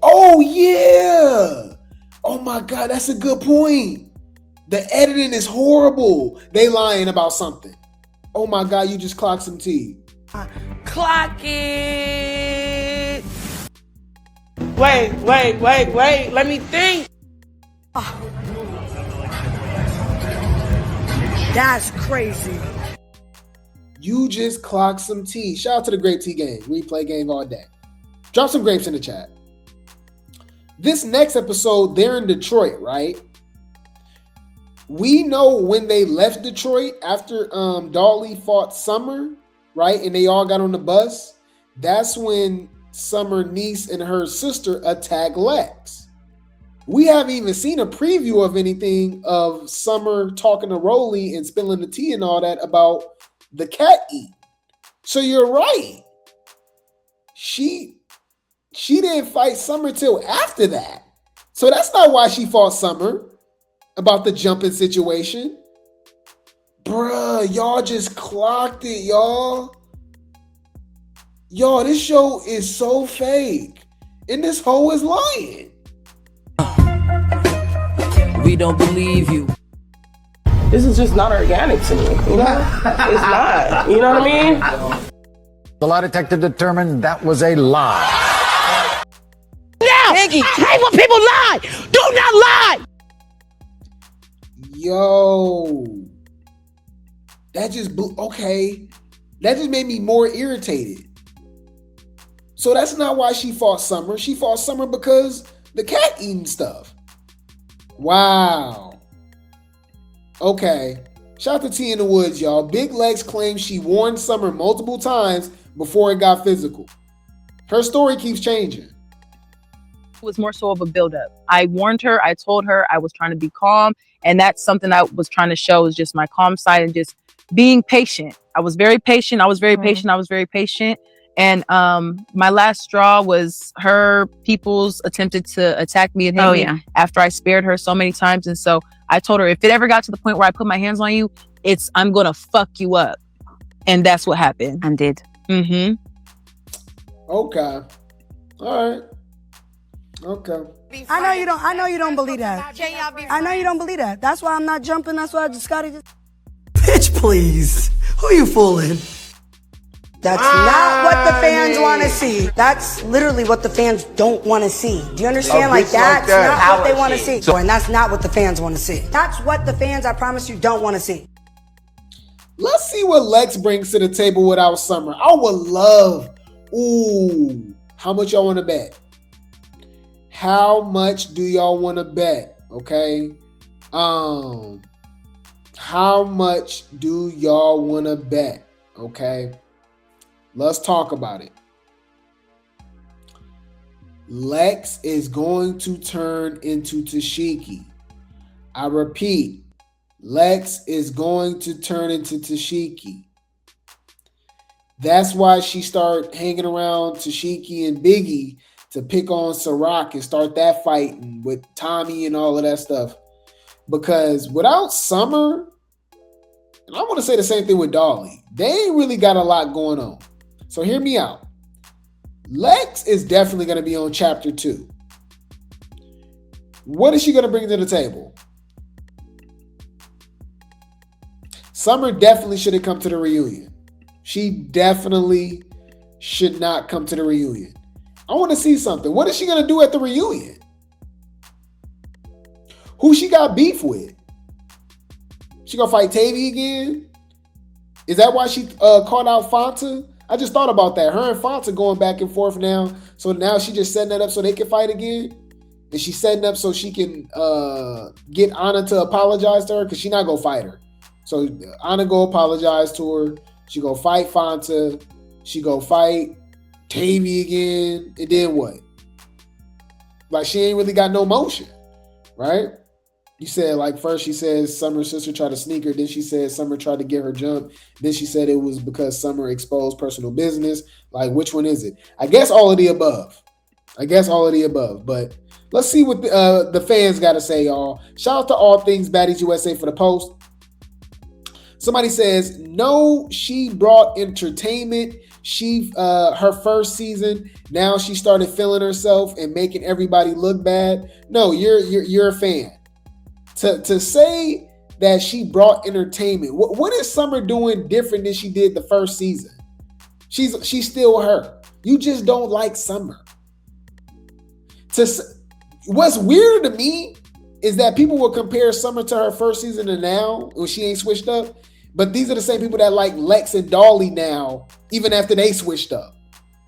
Oh, yeah. Oh, my God, that's a good point. The editing is horrible. They lying about something. Oh, my God, you just clocked some tea. Clock it. Wait. Let me think. That's crazy. You just clocked some tea. Shout out to the Grape Tea game. Replay game all day. Drop some grapes in the chat. This next episode, they're in Detroit, right? We know when they left Detroit after Dolly fought Summer, right? And they all got on the bus. That's when Summer niece and her sister attack Lex. We haven't even seen a preview of anything of Summer talking to Rolly and spilling the tea and all that about the cat eat. So you're right. She didn't fight Summer till after that. So that's not why she fought Summer about the jumping situation. Bruh, y'all just clocked it, y'all. Y'all, this show is so fake. And this hoe is lying. We don't believe you. This is just not organic to me, you know? It's not, you know what I mean? The lie detector determined that was a lie. Now, Peggy, hate when people lie. Do not lie. Yo, that just okay. That just made me more irritated. So that's not why she fought Summer. She fought Summer because the cat eating stuff. Wow. Okay. Shout out to T in the Woods, y'all. Big Legs claims she warned Summer multiple times before it got physical. Her story keeps changing. It was more so of a buildup. I warned her, I told her I was trying to be calm, and that's something I was trying to show is just my calm side and just being patient. I was very patient. And my last straw was her people's attempted to attack me and hit me after I spared her so many times. And so I told her, if it ever got to the point where I put my hands on you, I'm gonna fuck you up. And that's what happened. And did. Okay. All right. Okay. I know you don't believe that. I know you don't believe that. That's why I'm not jumping. That's why I just gotta Bitch, please. Who you fooling? That's not what the fans want to see. That's literally what the fans don't want to see. Do you understand? That's not what they want to see. And that's not what the fans want to see. That's what the fans, I promise you, don't want to see. Let's see what Lex brings to the table without Summer. I would love. Ooh. How much y'all want to bet? How much do y'all want to bet? Okay. How much do y'all want to bet? Okay. Let's talk about it. Lex is going to turn into Tashiki. I repeat, Lex is going to turn into Tashiki. That's why she started hanging around Tashiki and Biggie to pick on Ciroc and start that fighting with Tommy and all of that stuff. Because without Summer, and I want to say the same thing with Dolly, they ain't really got a lot going on. So hear me out. Lex is definitely going to be on chapter 2. What is she going to bring to the table? Summer definitely shouldn't come to the reunion. She definitely should not come to the reunion. I want to see something. What is she going to do at the reunion? Who she got beef with? She going to fight Tavy again? Is that why she called out Fanta? I just thought about that. Her and Fanta going back and forth now. So now she just setting that up so they can fight again. And she's setting up so she can get Anna to apologize to her because she's not going to fight her. So Anna go apologize to her. She go fight Fanta. She go fight Tavy again. And then what? Like she ain't really got no motion. Right? You said like first she says Summer's sister tried to sneak her. Then she said Summer tried to get her jump. Then she said it was because Summer exposed personal business. Like which one is it? I guess all of the above. But let's see what the fans got to say, y'all. Shout out to All Things Baddies USA for the post. Somebody says, no, she brought entertainment. She her first season. Now she started feeling herself and making everybody look bad. No, you're a fan. To say that she brought entertainment. What is Summer doing different than she did the first season? She's still her. You just don't like Summer. What's weird to me is that people will compare Summer to her first season to now when she ain't switched up. But these are the same people that like Lex and Dolly now, even after they switched up.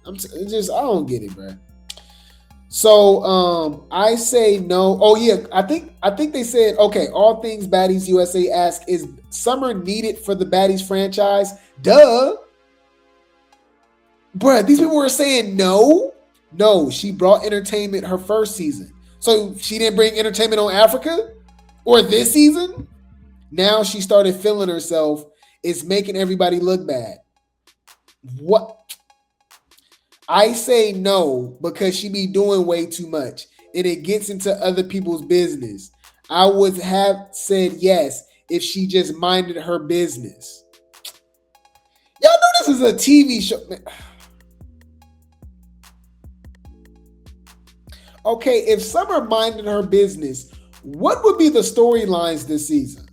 I don't get it, bro. So I say no. Oh yeah, I think they said, okay, all things Baddies USA ask, is Summer needed for the Baddies franchise? Duh. Bruh, these people were saying no. No, she brought entertainment her first season. So she didn't bring entertainment on Africa or this season? Now she started feeling herself. It's making everybody look bad. What? I say no because she be doing way too much and it gets into other people's business. I would have said yes if she just minded her business. Y'all know this is a TV show. Okay, if Summer minded her business, what would be the storylines this season?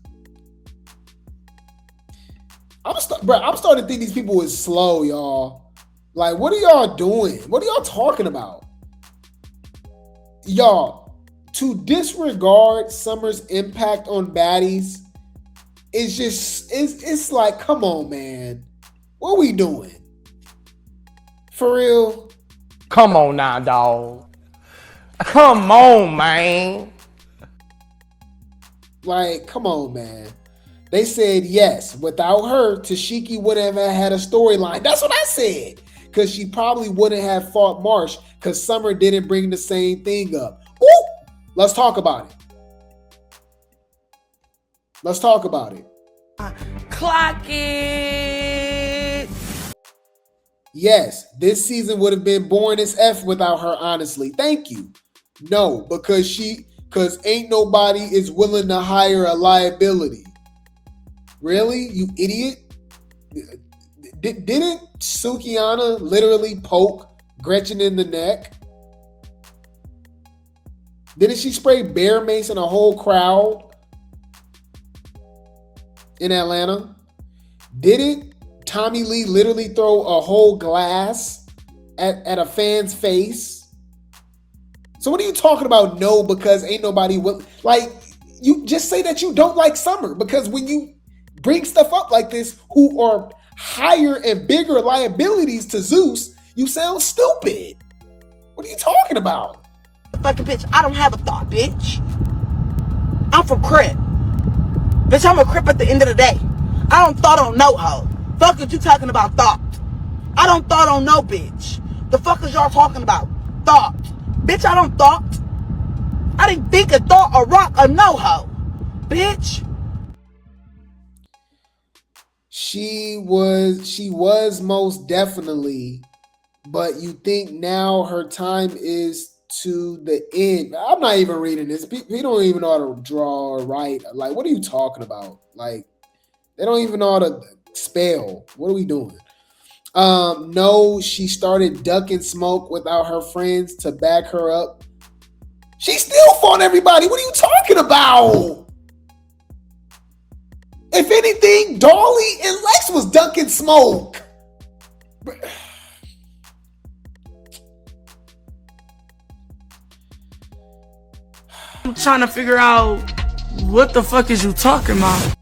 I'm starting to think these people is slow, y'all. Like, what are y'all doing? What are y'all talking about? Y'all, to disregard Summer's impact on baddies is just, it's like, come on, man. What are we doing? For real? Come on now, dog. Come on, man. Like, come on, man. They said yes. Without her, Tashiki wouldn't have had a storyline. That's what I said. Because she probably wouldn't have fought Marsh because Summer didn't bring the same thing up. Ooh, let's talk about it. Let's talk about it. Clock it. Yes, this season would have been boring as F without her, honestly. Thank you. No, because ain't nobody is willing to hire a liability. Really? You idiot? Didn't Sukiana literally poke Gretchen in the neck? Didn't she spray bear mace in a whole crowd in Atlanta? Didn't Tommy Lee literally throw a whole glass at a fan's face? So what are you talking about? No, because ain't nobody will. Like, you just say that you don't like Summer, because when you bring stuff up like this, who are higher and bigger liabilities to Zeus, you sound stupid. What are you talking about? Fucking bitch, I don't have a thought, bitch. I'm from Crip. Bitch, I'm a Crip at the end of the day. I don't thought on no hoe. Fuck what you talking about thought. I don't thought on no bitch. The fuck is y'all talking about? Thought. Bitch, I don't thought. I didn't think a thought or rock or no hoe. Bitch. She was most definitely, but you think now her time is to the end. I'm not even reading this. People don't even know how to draw or write. Like, what are you talking about? Like, they don't even know how to spell. What are we doing? No, she started ducking smoke without her friends to back her up. She still fought everybody. What are you talking about? If anything, Dolly and Lex was ducking smoke. I'm trying to figure out what the fuck is you talking about?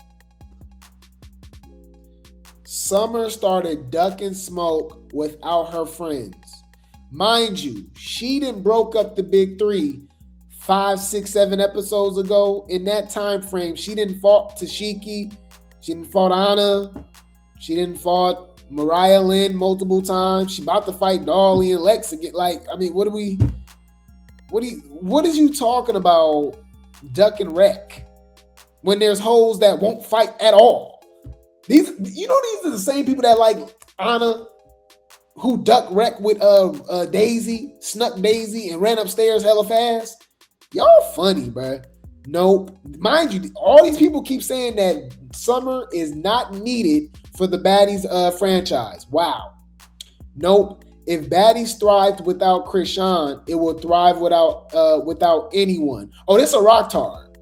Summer started ducking smoke without her friends. Mind you, she done broke up the big three 5, 6, 7 episodes ago. In that time frame, she didn't fought Tashiki, she didn't fought Anna, she didn't fought Mariah Lynn multiple times. She about to fight Dolly and Lex again. Like, I mean, what is you talking about duck and wreck when there's hoes that won't fight at all? These are the same people that like Anna, who duck wreck with Daisy, snuck Daisy and ran upstairs hella fast. Y'all funny, bruh. Nope. Mind you, all these people keep saying that Summer is not needed for the Baddies franchise. Wow. Nope. If Baddies thrived without Chrisean, it will thrive without anyone. Oh, this a rock tard.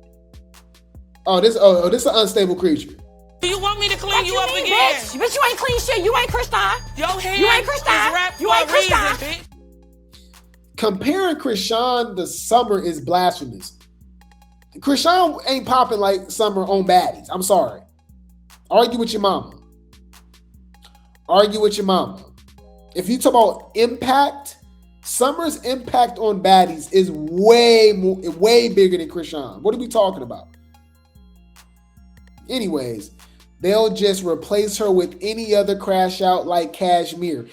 Oh, this an unstable creature. Do you want me to clean you up again? Bitch, you ain't clean shit. You ain't Chrisean. Your hand You ain't Chrisean. You ain't Chrisean. Bitch. Comparing Chrisean to Summer is blasphemous. Chrisean ain't popping like Summer on baddies. I'm sorry. Argue with your mama. Argue with your mama. If you talk about impact, Summer's impact on baddies is way bigger than Chrisean. What are we talking about? Anyways, they'll just replace her with any other crash out like Cashmere.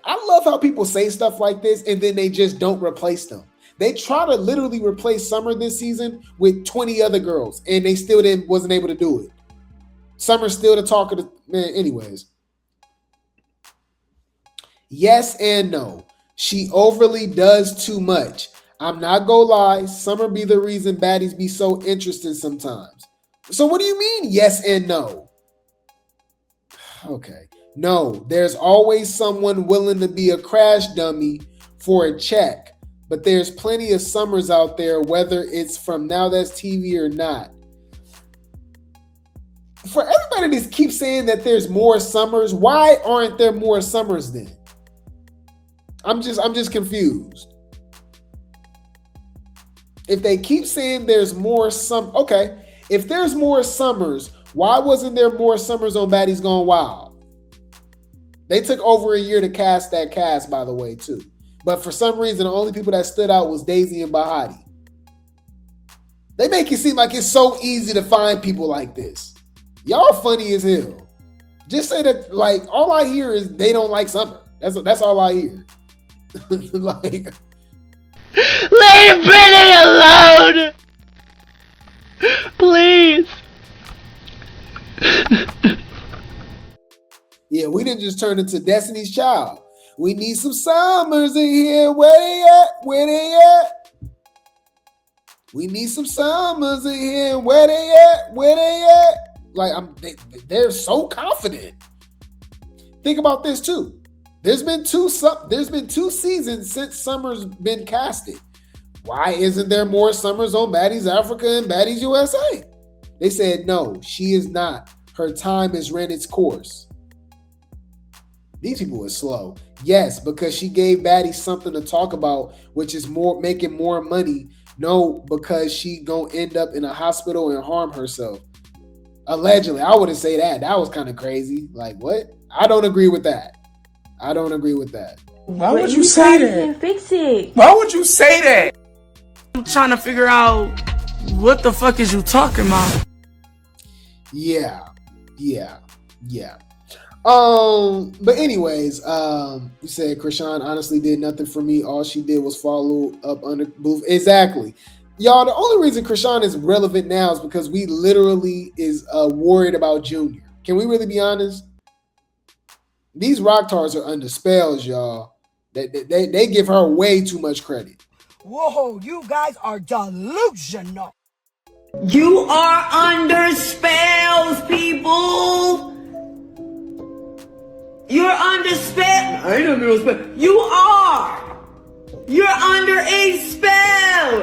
I love how people say stuff like this and then they just don't replace them. They try to literally replace Summer this season with 20 other girls and they still wasn't able to do it. Summer's still the talk of the man. Anyways. Yes and no. She overly does too much. I'm not gonna lie. Summer be the reason baddies be so interesting sometimes. So what do you mean yes and no? Okay. No, there's always someone willing to be a crash dummy for a check. But there's plenty of Summers out there, whether it's from Now That's TV or not. For everybody that keeps saying that there's more Summers, why aren't there more Summers then? I'm just confused. If they keep saying there's more okay. If there's more Summers, why wasn't there more Summers on Baddies Gone Wild? They took over a year to cast that cast, by the way, too. But for some reason, the only people that stood out was Daisy and Bahati. They make it seem like it's so easy to find people like this. Y'all funny as hell. Just say that, like, all I hear is they don't like Summer. That's all I hear. Like, leave Brittany alone, please. Yeah, we didn't just turn into Destiny's Child. We need some Summers in here. Where they at? Where they at? We need some Summers in here. Where they at? Where they at? Like, they're so confident. Think about this too. There's been two seasons since Summer's been casted. Why isn't there more Summers on Baddies Africa and Baddies USA? They said no, she is not. Her time has ran its course. These people are slow. Yes, because she gave Baddies something to talk about, which is making more money. No, because she gonna end up in a hospital and harm herself. Allegedly, I wouldn't say that. That was kind of crazy. Like, what? I don't agree with that. Why would you say that? Fix it. Why would you say that? I'm trying to figure out what the fuck is you talking about? Yeah. But anyways, you said Chrisean honestly did nothing for me. All she did was follow up under booth. Exactly. Y'all, the only reason Chrisean is relevant now is because we literally is worried about Junior. Can we really be honest? These Rocktars are under spells, y'all. They give her way too much credit. Whoa, you guys are delusional. You are under spells, people. You're under spell. I ain't under no spell. You are. You're under a spell.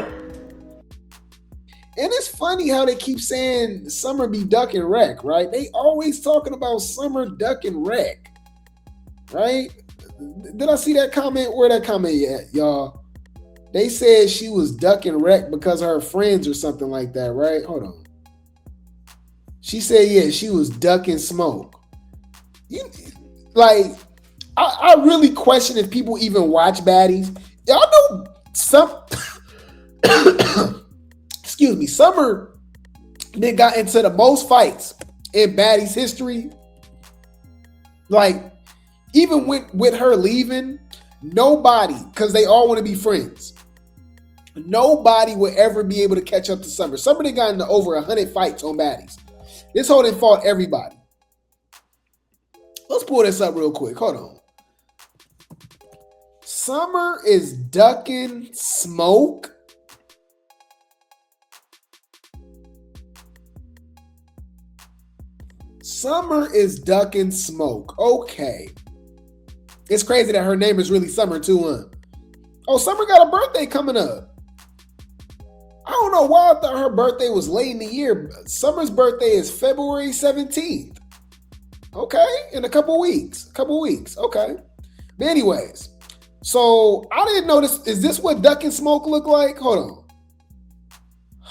And it's funny how they keep saying Summer be duck and wreck, right? They always talking about Summer duck and wreck, right? Did I see that comment? Where that comment at, y'all? They said she was duck and wreck because of her friends or something like that, right? Hold on. She said, yeah, she was duck and smoke. I really question if people even watch Baddies. Y'all know some... Excuse me, Summer that got into the most fights in Baddies history. Like, even with her leaving, nobody, because they all want to be friends, nobody would ever be able to catch up to Summer. Summer that got into over 100 fights on Baddies. This whole thing fought everybody. Let's pull this up real quick. Hold on. Summer is ducking smoke. Summer is ducking smoke. Okay. It's crazy that her name is really Summer too, huh? Oh, Summer got a birthday coming up. I don't know why I thought her birthday was late in the year. Summer's birthday is February 17th. Okay, in a couple weeks. Okay. But anyways, so I didn't notice. Is this what duck and smoke look like? Hold on.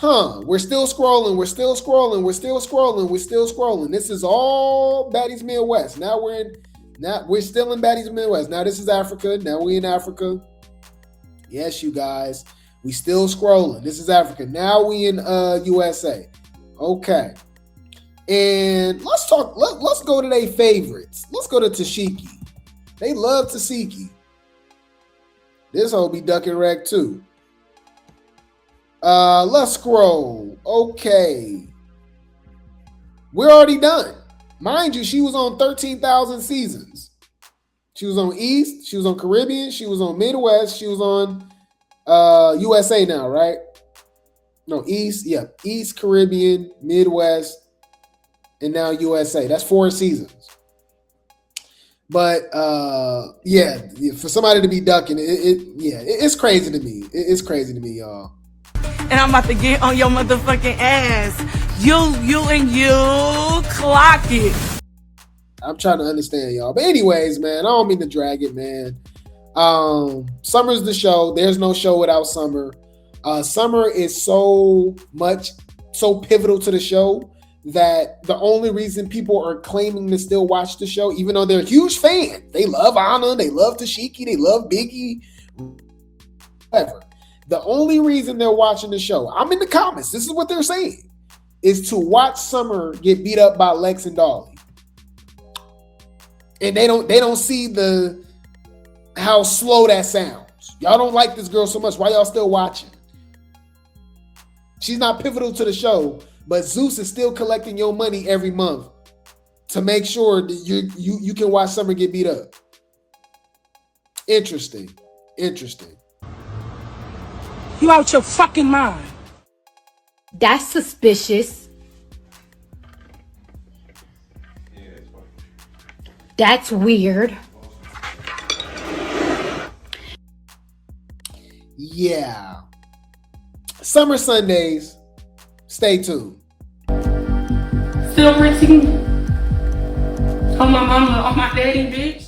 We're still scrolling. We're still scrolling. We're still scrolling. We're still scrolling. This is all Baddies Midwest. Now we're still in Baddies Midwest. Now this is Africa. Now we in Africa. Yes, you guys. We still scrolling. This is Africa. Now we in USA. Okay. And let's talk. Let's go to their favorites. Let's go to Tashiki. They love Tesehki. This hoe be ducking wreck too. Let's scroll. Okay. We're already done. Mind you, she was on 13,000 seasons. She was on East, she was on Caribbean, she was on Midwest, she was on USA now, right? No, East, yeah. East, Caribbean, Midwest, and now USA. That's 4 seasons. But yeah, for somebody to be ducking, it's crazy to me. It's crazy to me, y'all. And I'm about to get on your motherfucking ass. You clock it. I'm trying to understand y'all. But anyways, man, I don't mean to drag it, man. Summer's the show. There's no show without Summer. Summer is so pivotal to the show that the only reason people are claiming to still watch the show, even though they're huge fans, they love Anna, they love Tashiki, they love Biggie, whatever. The only reason they're watching the show, I'm in the comments, this is what they're saying, is to watch Summer get beat up by Lex and Dolly. And they don't see how slow that sounds. Y'all don't like this girl so much. Why y'all still watching? She's not pivotal to the show, but Zeus is still collecting your money every month to make sure that you can watch Summer get beat up. Interesting. You out your fucking mind. That's suspicious. That's weird. Yeah. Summer Sundays. Stay tuned. Still routine. On my mama, on my daddy, bitch.